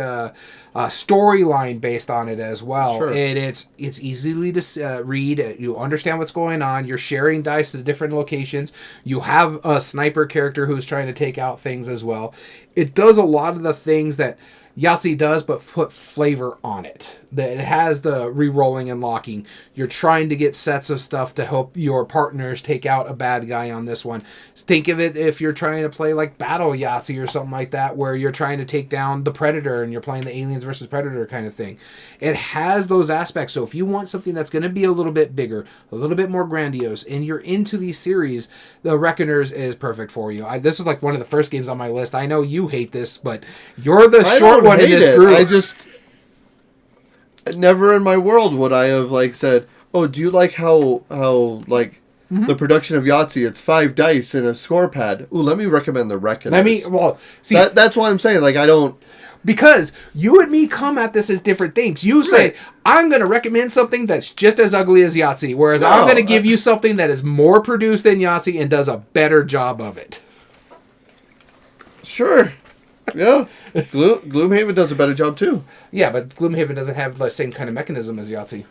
storyline based on it as well. Sure. And it's easily to read. You understand what's going on. You're sharing dice to different locations. You have a sniper character who's trying to take out things as well. It does a lot of the things that Yahtzee does, but put flavor on it. That it has the re-rolling and locking. You're trying to get sets of stuff to help your partners take out a bad guy on this one. Think of it if you're trying to play like Battle Yahtzee or something like that, where you're trying to take down the Predator and you're playing the Aliens versus Predator kind of thing. It has those aspects. So if you want something that's going to be a little bit bigger, a little bit more grandiose, and you're into these series, The Reckoners is perfect for you. This is like one of the first games on my list. I know you hate this, but you're the short one in this group. Never in my world would I have said, "Oh, do you like how the production of Yahtzee? It's 5 dice and a score pad. Ooh, let me recommend The Reckoners." See, that's why I'm saying I don't. Because you and me come at this as different things. You say, I'm going to recommend something that's just as ugly as Yahtzee, whereas I'm going to give you something that is more produced than Yahtzee and does a better job of it. Sure. Yeah. Gloomhaven does a better job too. Yeah, but Gloomhaven doesn't have the same kind of mechanism as Yahtzee.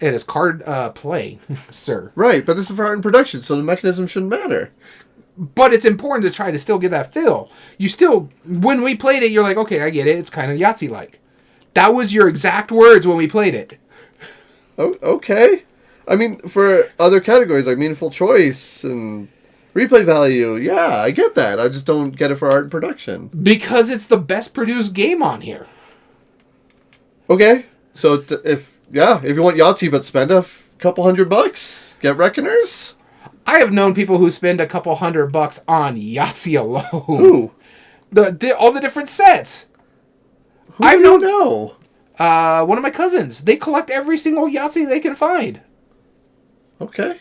It is card play, sir. Right, but this is for art and production, so the mechanism shouldn't matter. But it's important to try to still get that feel. When we played it, you're like, okay, I get it. It's kind of Yahtzee-like. That was your exact words when we played it. Oh, okay. I mean, for other categories like meaningful choice and replay value, yeah, I get that. I just don't get it for art and production. Because it's the best produced game on here. Okay, so if you want Yahtzee but spend a couple $100, get Reckoners. I have known people who spend a couple $100 on Yahtzee alone. Who? All the different sets. Who do you know? One of my cousins. They collect every single Yahtzee they can find. Okay.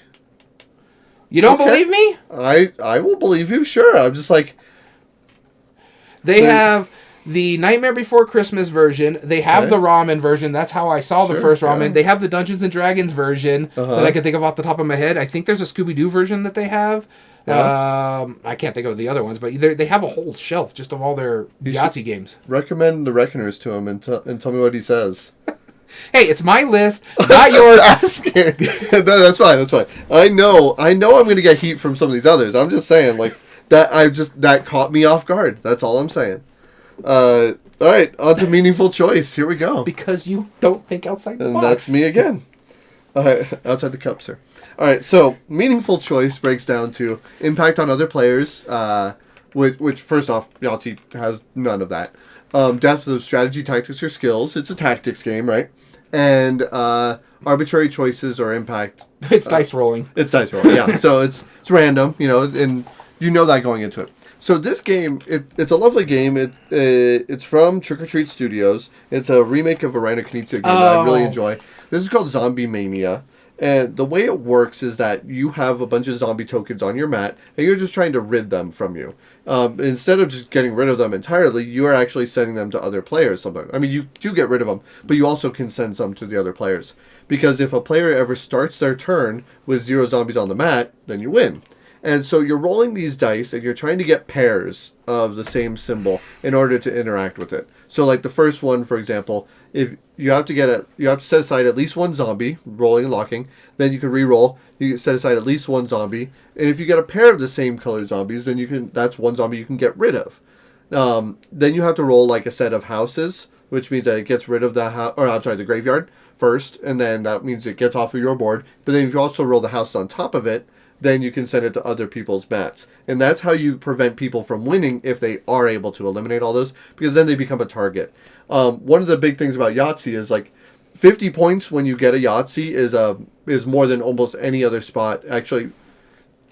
You don't believe me? I will believe you, sure. I'm just like... They have the Nightmare Before Christmas version. They have the ramen version. That's how I saw the first ramen. Yeah. They have the Dungeons & Dragons version that I can think of off the top of my head. I think there's a Scooby-Doo version that they have. Yeah. I can't think of the other ones, but they have a whole shelf just of all their Yahtzee games. Recommend the Reckoners to him and tell me what he says. Hey, it's my list, not yours. Asking. No, that's fine. I know I'm going to get heat from some of these others. I'm just saying, that caught me off guard. That's all I'm saying. All right, on to meaningful choice. Here we go. Because you don't think outside the box. And that's me again. Outside the cup, sir. All right, so meaningful choice breaks down to impact on other players, which first off, Yahtzee has none of that. Depth of strategy, tactics, or skills. It's a tactics game, right? And arbitrary choices or impact. It's dice rolling. It's dice rolling, yeah. So it's random, and you know that going into it. So this game, it's a lovely game. It's from Trick or Treat Studios. It's a remake of a Reiner Knizia game that I really enjoy. This is called Zombie Mania. And the way it works is that you have a bunch of zombie tokens on your mat, and you're just trying to rid them from you. Instead of just getting rid of them entirely, you are actually sending them to other players sometimes. I mean, you do get rid of them, but you also can send some to the other players. Because if a player ever starts their turn with 0 zombies on the mat, then you win. And so you're rolling these dice, and you're trying to get pairs of the same symbol in order to interact with it. So, like the first one, for example, if you have to set aside at least one zombie, rolling and locking. Then you can re-roll. You set aside at least one zombie, and if you get a pair of the same color zombies, then that's one zombie you can get rid of. Then you have to roll like a set of houses, which means that it gets rid of the graveyard first, and then that means it gets off of your board. But then if you also roll the house on top of it, then you can send it to other people's mats. And that's how you prevent people from winning if they are able to eliminate all those, because then they become a target. One of the big things about Yahtzee is 50 points when you get a Yahtzee is more than almost any other spot. Actually,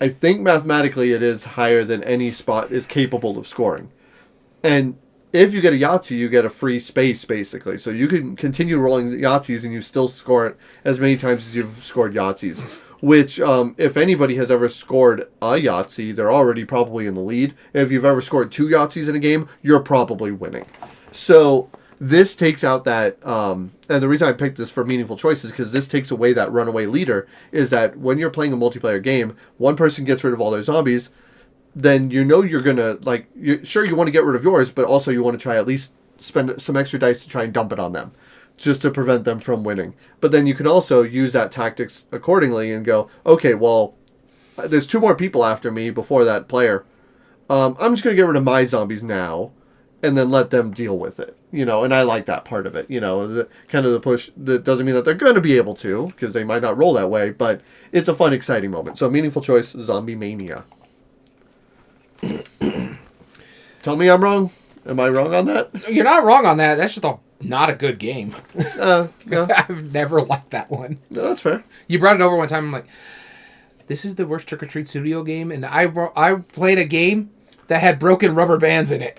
I think mathematically it is higher than any spot is capable of scoring. And if you get a Yahtzee, you get a free space, basically. So you can continue rolling Yahtzees and you still score it as many times as you've scored Yahtzees. Which, if anybody has ever scored a Yahtzee, they're already probably in the lead. If you've ever scored 2 Yahtzees in a game, you're probably winning. So this takes out that, and the reason I picked this for Meaningful Choice is because this takes away that runaway leader, is that when you're playing a multiplayer game, one person gets rid of all their zombies, then you know you're going to, sure you want to get rid of yours, but also you want to try at least spend some extra dice to try and dump it on them, just to prevent them from winning. But then you can also use that tactics accordingly and go, okay, well, there's 2 more people after me before that player. I'm just going to get rid of my zombies now, and then let them deal with it. And I like that part of it. Kind of the push that doesn't mean that they're going to be able to, because they might not roll that way, but it's a fun, exciting moment. So Meaningful Choice, Zombie Mania. Tell me I'm wrong. Am I wrong on that? You're not wrong on that. That's just not a good game. Yeah. I've never liked that one. No, that's fair. You brought it over one time. I'm like, this is the worst Trick or Treat Studio game, and I played a game that had broken rubber bands in it.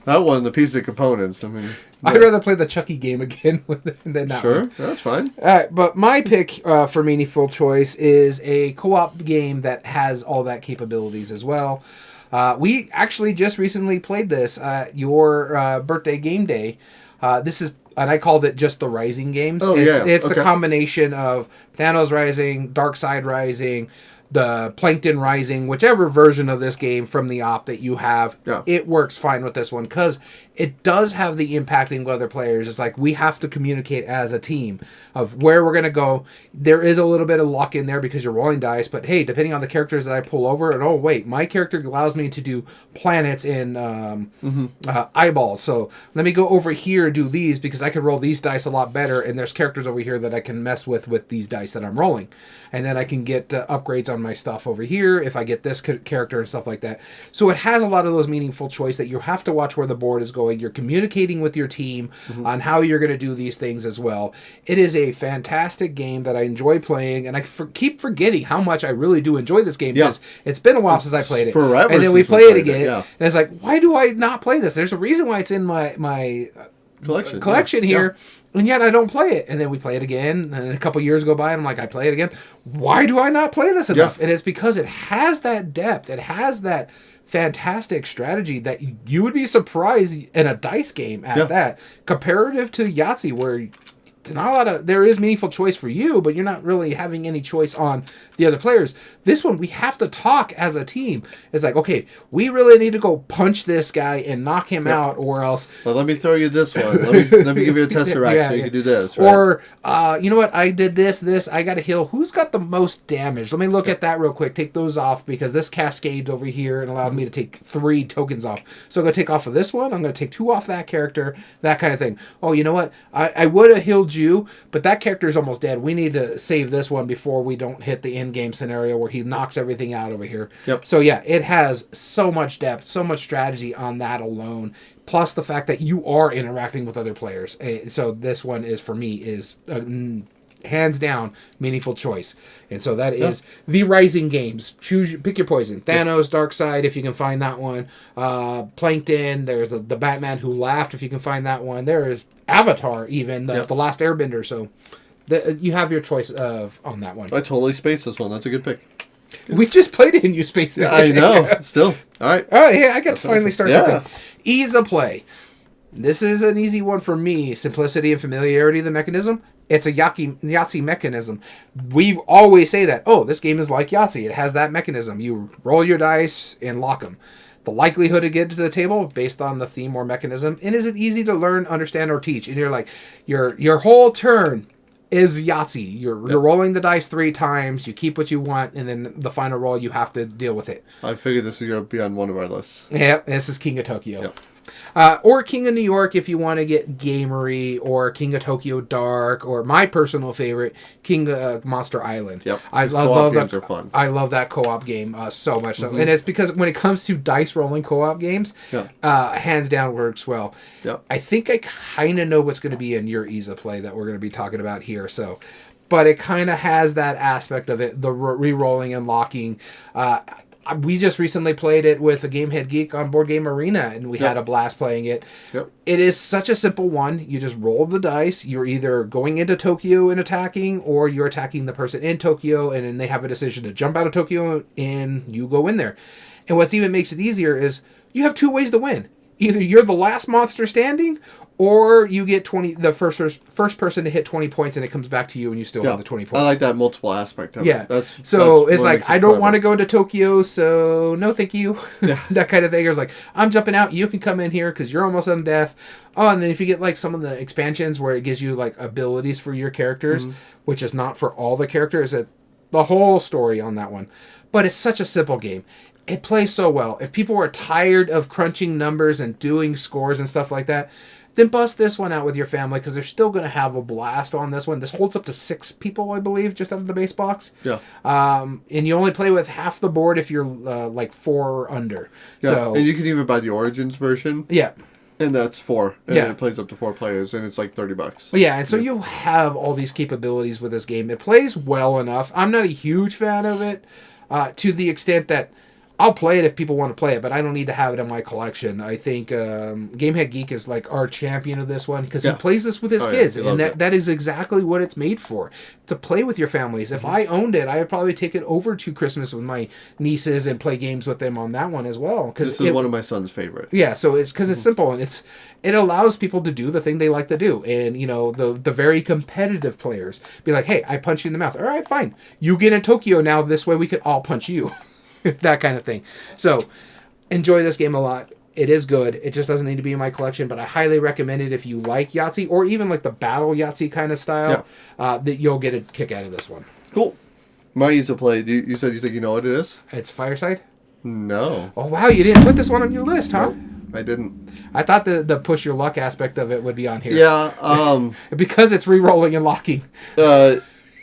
That one, the piece of components. I mean, I'd rather play the Chucky game again than that sure, one. Sure, that's fine. All right, but my pick for Meaningful Choice is a co-op game that has all that capabilities as well. We actually just recently played this at your birthday game day. This is, and I called it just the Rising games. Oh, It's okay. The combination of Thanos Rising, Darkseid Rising, the Plankton Rising, whichever version of this game from the op that you have, It works fine with this one because it does have the impacting with other players. It's like we have to communicate as a team of where we're going to go. There is a little bit of luck in there because you're rolling dice, but hey, depending on the characters that I pull over, and oh wait, my character allows me to do planets in eyeballs. So let me go over here and do these because I can roll these dice a lot better, and there's characters over here that I can mess with these dice that I'm rolling. And then I can get upgrades on my stuff over here if I get this character and stuff like that. So it has a lot of those meaningful choice that you have to watch where the board is going. You're communicating with your team on how you're going to do these things as well. It is a fantastic game that I enjoy playing, and I keep forgetting how much I really do enjoy this game because it's been a while since I played it. Forever. And then we play it again, and it's like, why do I not play this? There's a reason why it's in my collection here. Yeah. And yet I don't play it. And then we play it again. And a couple years go by and I'm like, I play it again. Why do I not play this enough? Yeah. And it's because it has that depth. It has that fantastic strategy that you would be surprised in a dice game at that. Comparative to Yahtzee, where not a lot of there is meaningful choice for you, but you're not really having any choice on the other players. This one, we have to talk as a team. It's like, okay, we really need to go punch this guy and knock him out, or else. Well, let me throw you this one. Let me give you a tesseract so you can do this. Right? Or you know what? I did this. I got to heal. Who's got the most damage? Let me look at that real quick. Take those off because this cascades over here and allowed me to take 3 tokens off. So I'm gonna take off of this one. I'm gonna take 2 off that character. That kind of thing. Oh, you know what? I would have healed you, but that character is almost dead. We need to save this one before we don't hit the end game scenario where he knocks everything out over here. Yep. So yeah, it has so much depth, so much strategy on that alone. Plus the fact that you are interacting with other players. So this one is, for me, is hands down meaningful choice. And so that is the Rising games. Pick your poison. Thanos, Darkseid, if you can find that one. Plankton. There's the Batman Who Laughed, if you can find that one. There is Avatar, even the Last Airbender. So you have your choice on that one. I totally spaced this one. That's a good pick. We just played it and you spaced it. I know. Still. All right. Oh, yeah, I got to finally start something. Ease of play. This is an easy one for me. Simplicity and familiarity of the mechanism. It's a Yahtzee mechanism. We always say that, this game is like Yahtzee. It has that mechanism. You roll your dice and lock them. The likelihood to get to the table based on the theme or mechanism. And is it easy to learn, understand, or teach? And you're like, your whole turn is Yahtzee. You're rolling the dice 3 times. You keep what you want, and then the final roll, you have to deal with it. I figured this is going to be on one of our lists. Yeah, this is King of Tokyo. Or King of New York if you want to get gamery, or King of Tokyo Dark, or my personal favorite, King of Monster Island. Yep. I love games are fun. I love that co-op game so much. So. And it's because when it comes to dice rolling co-op games, hands down works well. Yep. I think I kind of know what's going to be in your Isa play that we're going to be talking about here. So, but it kind of has that aspect of it, the re-rolling and locking. We just recently played it with a Gamehead Geek on Board Game Arena, and we had a blast playing it. Yep. It is such a simple one. You just roll the dice. You're either going into Tokyo and attacking, or you're attacking the person in Tokyo, and then they have a decision to jump out of Tokyo, and you go in there. And what's even makes it easier is you have two ways to win. Either you're the last monster standing, or you get the first person to hit 20 points, and it comes back to you, and you still have the 20 points. I like that multiple aspect of it. That's it's like, I don't want to go to Tokyo, so no thank you. Yeah. That kind of thing. It's like, I'm jumping out, you can come in here because you're almost on death. Oh, and then if you get like some of the expansions where it gives you like abilities for your characters, which is not for all the characters, the whole story on that one. But it's such a simple game. It plays so well. If people are tired of crunching numbers and doing scores and stuff like that, then bust this one out with your family, because they're still going to have a blast on this one. This holds up to 6 people, I believe, just out of the base box. Yeah. And you only play with half the board if you're like 4 or under. Yeah. So, and you can even buy the Origins version. Yeah. And that's 4. And it plays up to 4 players, and it's like $30. Yeah, and so you have all these capabilities with this game. It plays well enough. I'm not a huge fan of it, to the extent that I'll play it if people want to play it, but I don't need to have it in my collection. I think Gamehead Geek is like our champion of this one, because he plays this with his kids, and that is exactly what it's made for, to play with your families. If I owned it, I would probably take it over to Christmas with my nieces and play games with them on that one as well. This is one of my son's favorite. Yeah, so it's because it's simple, and it allows people to do the thing they like to do. And, you know, the very competitive players be like, hey, I punch you in the mouth. All right, fine. You get in Tokyo now, this way we could all punch you. That kind of thing. So, enjoy this game a lot. It is good. It just doesn't need to be in my collection, but I highly recommend it if you like Yahtzee, or even like the battle Yahtzee kind of style, that you'll get a kick out of this one. Cool. My user play, you said you think you know what it is? It's Fireside? No. Oh, wow, you didn't put this one on your list, huh? Nope, I didn't. I thought the push your luck aspect of it would be on here. Yeah, because it's re-rolling and locking.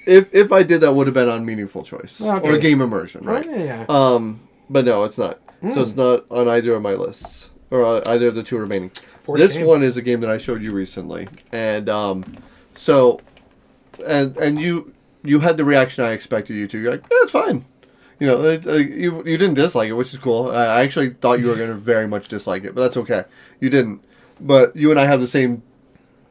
If I did, that would have been on Meaningful Choice. Okay. Or Game Immersion, right? Oh, yeah. But no, it's not. So it's not on either of my lists, or either of the 2 remaining. This one is a game that I showed you recently, and you had the reaction I expected you to. You're like, yeah, it's fine. You know, you didn't dislike it, which is cool. I actually thought you were going to very much dislike it, but that's okay. You didn't. But you and I have the same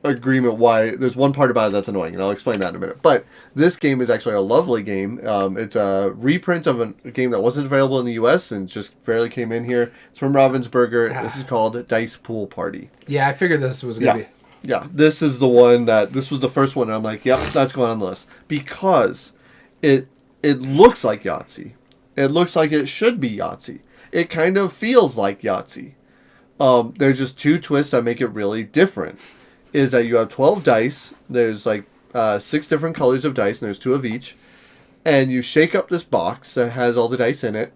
agreement why there's one part about it that's annoying, and I'll explain that in a minute. But this game is actually a lovely game. It's a reprint of a game that wasn't available in the US and just barely came in here. It's from Ravensburger. This is called Dice Pool Party. Yeah, I figured this was going to be. Yeah, this is the one this was the first one, and I'm like, yep, that's going on the list. Because it looks like Yahtzee. It looks like it should be Yahtzee. It kind of feels like Yahtzee. There's just 2 twists that make it really different. Is that you have 12 dice, there's like 6 different colors of dice, and there's 2 of each, and you shake up this box that has all the dice in it,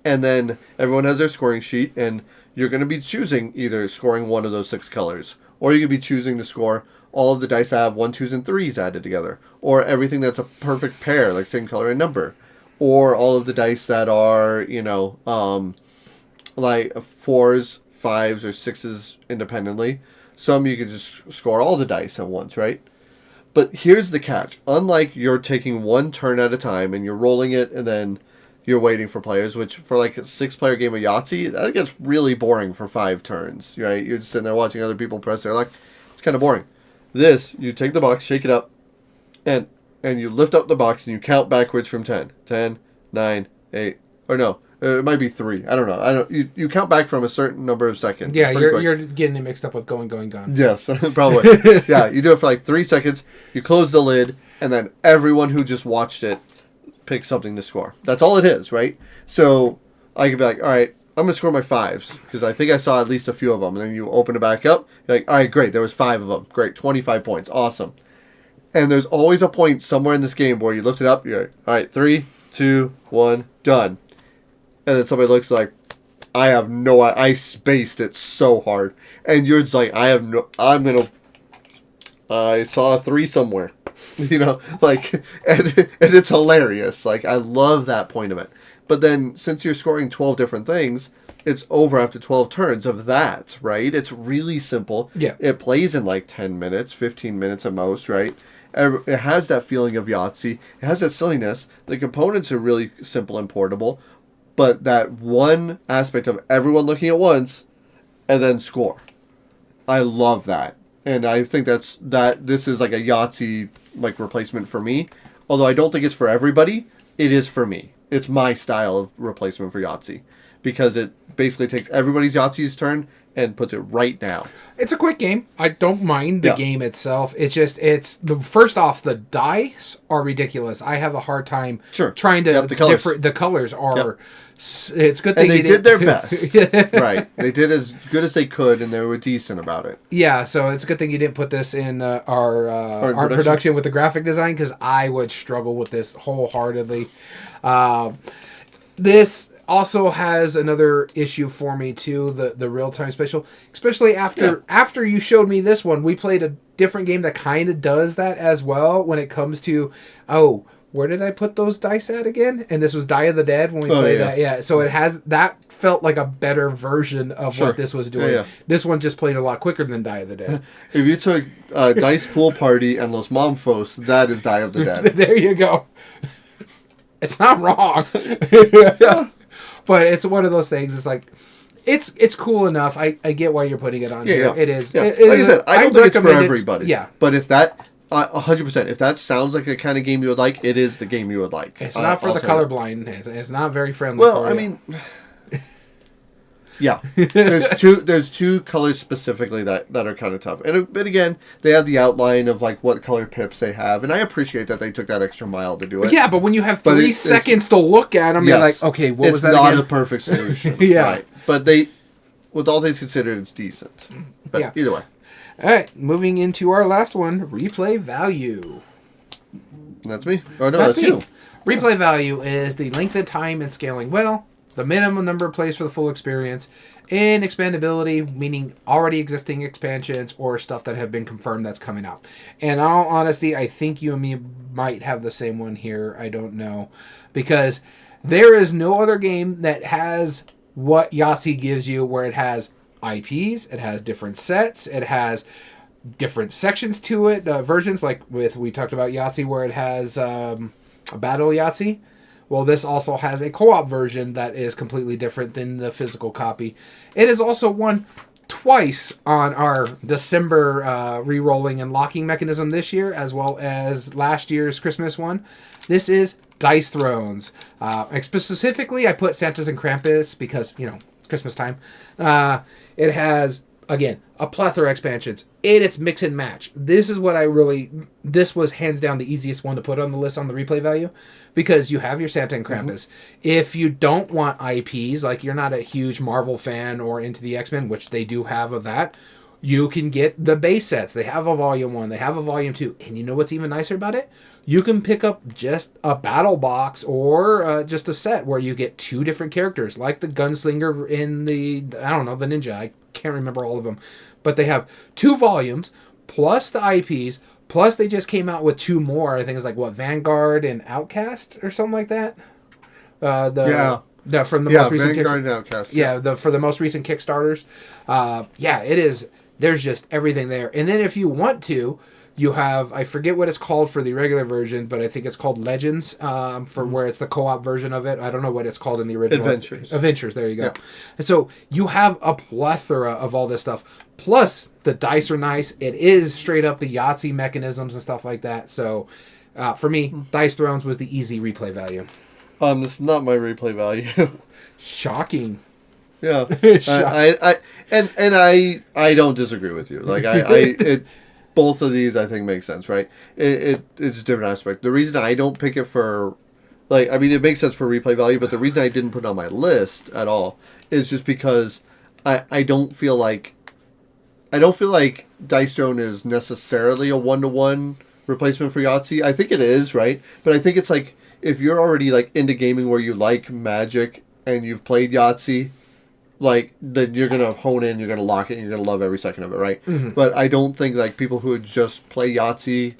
and then everyone has their scoring sheet, and you're going to be choosing either scoring one of those 6 colors, or you could be choosing to score all of the dice that have 1s, 2s, and 3s added together, or everything that's a perfect pair, like same color and number, or all of the dice that are, you know, like 4s, 5s, or 6s independently. Some you can just score all the dice at once, right? But here's the catch. Unlike you're taking one turn at a time and you're rolling it and then you're waiting for players, which for like a 6-player game of Yahtzee, that gets really boring for 5 turns, right? You're just sitting there watching other people press their luck. It's kind of boring. This, you take the box, shake it up, and you lift up the box and you count backwards from 10. 10, 9, 8, or no. It might be 3. I don't know. You count back from a certain number of seconds. Yeah, you're getting it mixed up with going, gone. Yes, probably. Yeah, you do it for like 3 seconds. You close the lid, and then everyone who just watched it picks something to score. That's all it is, right? So I could be like, all right, I'm gonna score my 5s because I think I saw at least a few of them. And then you open it back up. You're like, all right, great. There was 5 of them. Great, 25 points. Awesome. And there's always a point somewhere in this game where you lift it up. You're like, all right, 3, 2, 1, done. And then somebody looks like, I have no, I spaced it so hard. And you're just like, I saw a 3 somewhere. Like, and it's hilarious. Like, I love that point of it. But then, since you're scoring 12 different things, it's over after 12 turns of that, right? It's really simple. Yeah. It plays in like 10 minutes, 15 minutes at most, right? It has that feeling of Yahtzee. It has that silliness. The components are really simple and portable. But that one aspect of everyone looking at once and then score. I love that. And I think this is like a Yahtzee like replacement for me. Although I don't think it's for everybody, it is for me. It's my style of replacement for Yahtzee. Because it basically takes everybody's Yahtzee's turn and puts it right down. It's a quick game. I don't mind the game itself. First off, the dice are ridiculous. I have a hard time trying to the colors are. It's good. They did their best. Right. They did as good as they could, and they were decent about it. Yeah. So it's a good thing you didn't put this in our production with the graphic design, because I would struggle with this wholeheartedly. This also has another issue for me too, the real-time special. Especially after you showed me this one, we played a different game that kind of does that as well when it comes to, where did I put those dice at again? And this was Die of the Dead when we played that. Yeah, so it has, that felt like a better version of what this was doing. Yeah. This one just played a lot quicker than Die of the Dead. If you took Dice Pool Party and Los Momfos, that is Die of the Dead. There you go. It's not wrong. Yeah. But it's one of those things. It's like, it's cool enough. I get why you're putting it on here. Yeah. It is. Yeah. Like I said, I don't think it's for everybody. Yeah. But if that, 100%, if that sounds like a kind of game you would like, it is the game you would like. It's not for the colorblind. It's not very friendly. Well, I mean, yeah. There's two colors specifically that are kind of tough. But again, they have the outline of like what color pips they have, and I appreciate that they took that extra mile to do it. Yeah, but when you have 3 seconds to look at them, you're like, okay, what was that again? It's not a perfect solution. Yeah. Right. But with all things considered, it's decent. But either way. All right, moving into our last one, replay value. That's me. Oh, no, that's you. Replay value is the length of time and scaling well, the minimum number of plays for the full experience, and expandability, meaning already existing expansions or stuff that have been confirmed that's coming out. And in all honesty, I think you and me might have the same one here. I don't know. Because there is no other game that has what Yahtzee gives you, where it has IPs, it has different sets, it has different sections to it, versions, like we talked about Yahtzee, where it has a battle Yahtzee. Well, this also has a co-op version that is completely different than the physical copy. It has also won twice on our December re-rolling and locking mechanism this year, as well as last year's Christmas one. This is Dice Thrones. Specifically, I put Santas and Krampus because, Christmas time. It has, again, a plethora of expansions. And it's mix and match. This was hands down the easiest one to put on the list on the replay value, because you have your Santa and Krampus. Mm-hmm. If you don't want IPs, like you're not a huge Marvel fan or into the X-Men, which they do have of that, you can get the base sets. They have a volume 1, they have a volume 2. And you know what's even nicer about it? You can pick up just a battle box or just a set where you get 2 different characters, like the gunslinger in the ninja. I can't remember all of them. But they have 2 volumes, plus the IPs, plus they just came out with 2 more. I think it's like, Vanguard and Outcast or something like that? From the most recent Vanguard and Outcast. For the most recent Kickstarters. It is. There's just everything there. And then if you want to, you have, I forget what it's called for the regular version, but I think it's called Legends, where it's the co-op version of it. I don't know what it's called in the original. Adventures, there you go. Yeah. And so you have a plethora of all this stuff. Plus, the dice are nice. It is straight up the Yahtzee mechanisms and stuff like that. So, for me, Dice Thrones was the easy replay value. It's not my replay value. Shocking. Yeah. I don't disagree with you. Like, both of these I think make sense, right? It's a different aspect. The reason I don't pick it for, it makes sense for replay value, but the reason I didn't put it on my list at all is just because I don't feel like Dice Throne is necessarily a 1-to-1 replacement for Yahtzee. I think it is, right? But I think it's like, if you're already into gaming where you like Magic and you've played Yahtzee, like that you're gonna hone in, you're gonna lock it, and you're gonna love every second of it, right? Mm-hmm. But I don't think like people who would just play Yahtzee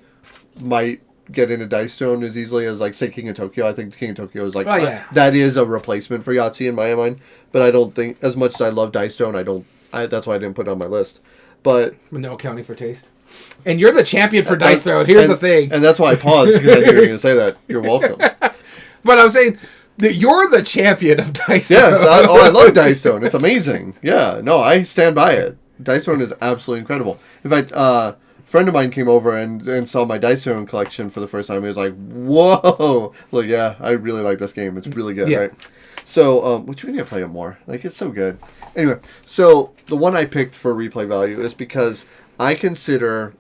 might get into Dice Throne as easily as like say King of Tokyo. I think King of Tokyo is like that is a replacement for Yahtzee in my mind. But I don't think, as much as I love Dice Throne, that's why I didn't put it on my list. But no accounting for taste. And you're the champion for Dice Throne. Here's the thing. And that's why I paused, because I knew you were going to say that. You're welcome. But I'm saying that you're the champion of Dice Throne. Yes, I love Dice Throne. It's amazing. Yeah, no, I stand by it. Dice Throne is absolutely incredible. In fact, a friend of mine came over and saw my Dice Throne collection for the first time. He was like, whoa. Like, yeah, I really like this game. It's really good, right? So, which we need to play it more. Like, it's so good. Anyway, so the one I picked for replay value is because I consider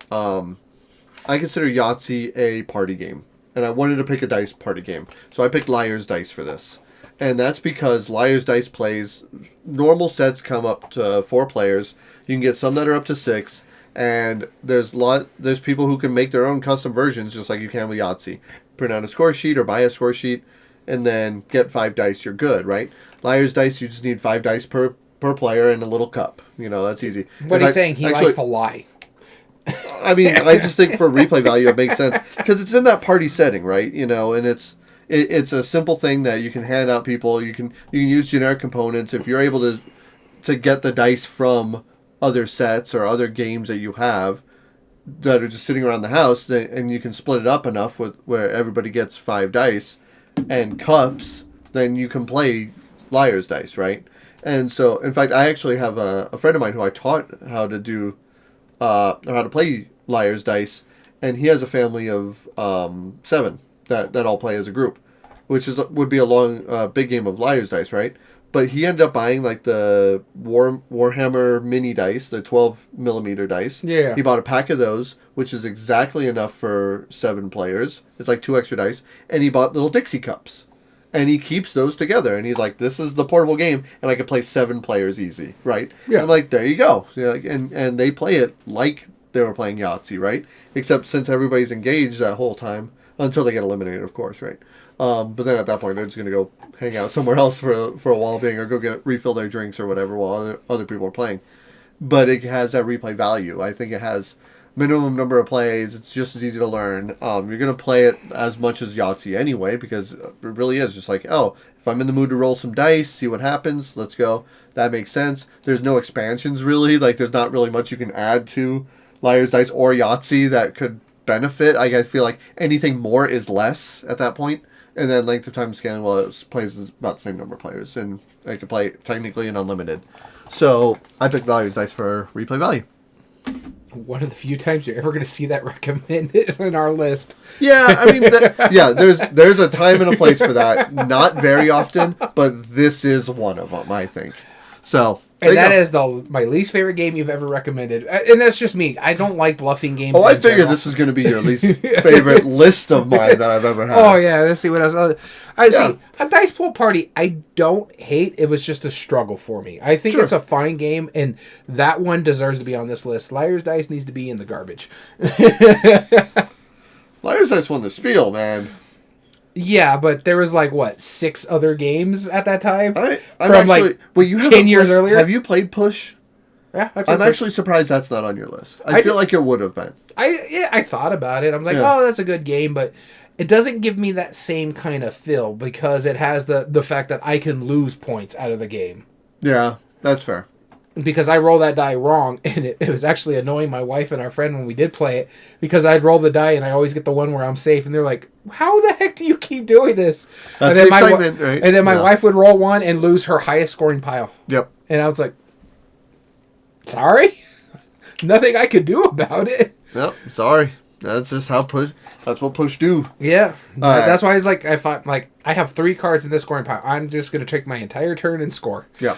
Yahtzee a party game, and I wanted to pick a dice party game. So I picked Liar's Dice for this, and that's because Liar's Dice plays normal sets come up to 4 players. You can get some that are up to 6, and there's people who can make their own custom versions, just like you can with Yahtzee. Print out a score sheet or buy a score sheet, and then get 5 dice. You're good, right? Liar's Dice, you just need 5 dice per player and a little cup. That's easy. But he's saying he likes to lie. I mean, I just think for replay value it makes sense because it's in that party setting, right? And it's a simple thing that you can hand out people. You can use generic components if you're able to get the dice from other sets or other games that you have that are just sitting around the house, and you can split it up enough where everybody gets 5 dice and cups, then you can play Liar's Dice, right? And so, in fact, I actually have a friend of mine who I taught how to do how to play Liar's Dice, and he has a family of 7 that all play as a group, which would be a long big game of Liar's Dice, right? But he ended up buying like the Warhammer mini dice, the 12 millimeter dice. Yeah. He bought a pack of those, which is exactly enough for 7 players. It's like 2 extra dice, and he bought little Dixie cups. And he keeps those together, and he's like, "This is the portable game, and I can play 7 players easy, right?" Yeah. And I'm like, "There you go." And they play it like they were playing Yahtzee, right? Except since everybody's engaged that whole time until they get eliminated, of course, right? But then at that point, they're just gonna go hang out somewhere else for a while being, or go refill their drinks or whatever while other people are playing. But it has that replay value. I think it has minimum number of plays. It's just as easy to learn. You're going to play it as much as Yahtzee anyway, because it really is just like, oh, if I'm in the mood to roll some dice, see what happens, let's go. That makes sense. There's no expansions really. Like, there's not really much you can add to Liar's Dice or Yahtzee that could benefit. I feel like anything more is less at that point. And then length of time scaling, well, it plays about the same number of players, and I can play technically an unlimited. So I picked Liar's Dice for replay value. One of the few times you're ever going to see that recommended in our list. Yeah, I mean, there's a time and a place for that. Not very often, but this is one of them, I think. So, and that is my least favorite game you've ever recommended. And that's just me. I don't like bluffing games. Oh, I figured this was going to be your least favorite list of mine that I've ever had. Oh, yeah. Let's see what else. See, a Dice Pool Party, I don't hate. It was just a struggle for me. I think it's a fine game, and that one deserves to be on this list. Liar's Dice needs to be in the garbage. Liar's Dice won the spiel, man. Yeah, but there was 6 other games at that time? I'm actually, 10 years earlier? Have you played Push? Yeah, I'm actually surprised that's not on your list. I feel like it would have been. I thought about it. I'm like, oh, that's a good game, but it doesn't give me that same kind of feel because it has the fact that I can lose points out of the game. Yeah, that's fair. Because I roll that die wrong, and it was actually annoying my wife and our friend when we did play it, because I'd roll the die and I always get the one where I'm safe, and they're like, how the heck do you keep doing this? That's the excitement, right? And then my wife would roll one and lose her highest scoring pile. Yep. And I was like, sorry? Nothing I could do about it. Yep, sorry. That's just how that's what Push do. Yeah. That's why I thought, I have 3 cards in this scoring pile. I'm just going to take my entire turn and score. Yeah.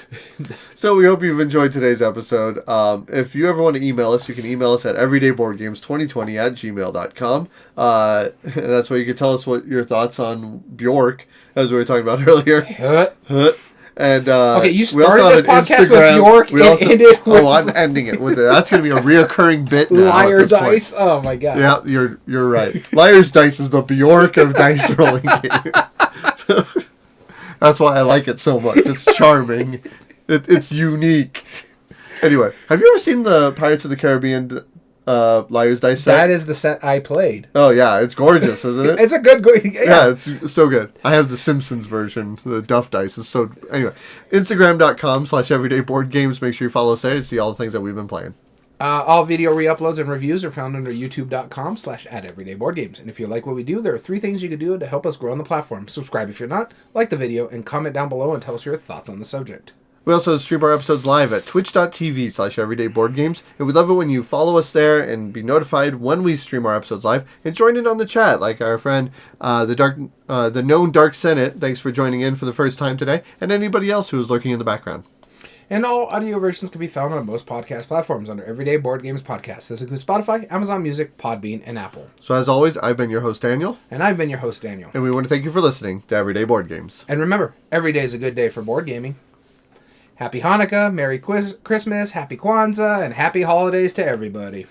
So we hope you've enjoyed today's episode. If you ever want to email us, you can email us at everydayboardgames2020@gmail.com. And that's where you can tell us what your thoughts on Bjork, as we were talking about earlier. And okay, you started this podcast with Bjork and ended with... Oh, I'm ending it with it. That's going to be a reoccurring bit now. Liar's Dice? Oh, my God. Yeah, you're right. Liar's Dice is the Bjork of dice rolling game. That's why I like it so much. It's charming. It's unique. Anyway, have you ever seen the Pirates of the Caribbean Liar's Dice set? That is the set I played. Oh, yeah. It's gorgeous, isn't it? It's a good... Yeah, it's so good. I have the Simpsons version. The Duff Dice is so... Anyway, Instagram.com/everydayboardgames. Make sure you follow us there to see all the things that we've been playing. All video re-uploads and reviews are found under youtube.com/@everydayboardgames. And if you like what we do, there are 3 things you can do to help us grow on the platform. Subscribe if you're not, like the video, and comment down below and tell us your thoughts on the subject. We also stream our episodes live at twitch.tv/everydayboardgames. And we'd love it when you follow us there and be notified when we stream our episodes live. And join in on the chat, like our friend, the known Dark Senate. Thanks for joining in for the first time today. And anybody else who is lurking in the background. And all audio versions can be found on most podcast platforms under Everyday Board Games Podcast. This includes Spotify, Amazon Music, Podbean, and Apple. So as always, I've been your host, Daniel. And I've been your host, Daniel. And we want to thank you for listening to Everyday Board Games. And remember, every day is a good day for board gaming. Happy Hanukkah, Merry Christmas, Happy Kwanzaa, and Happy Holidays to everybody.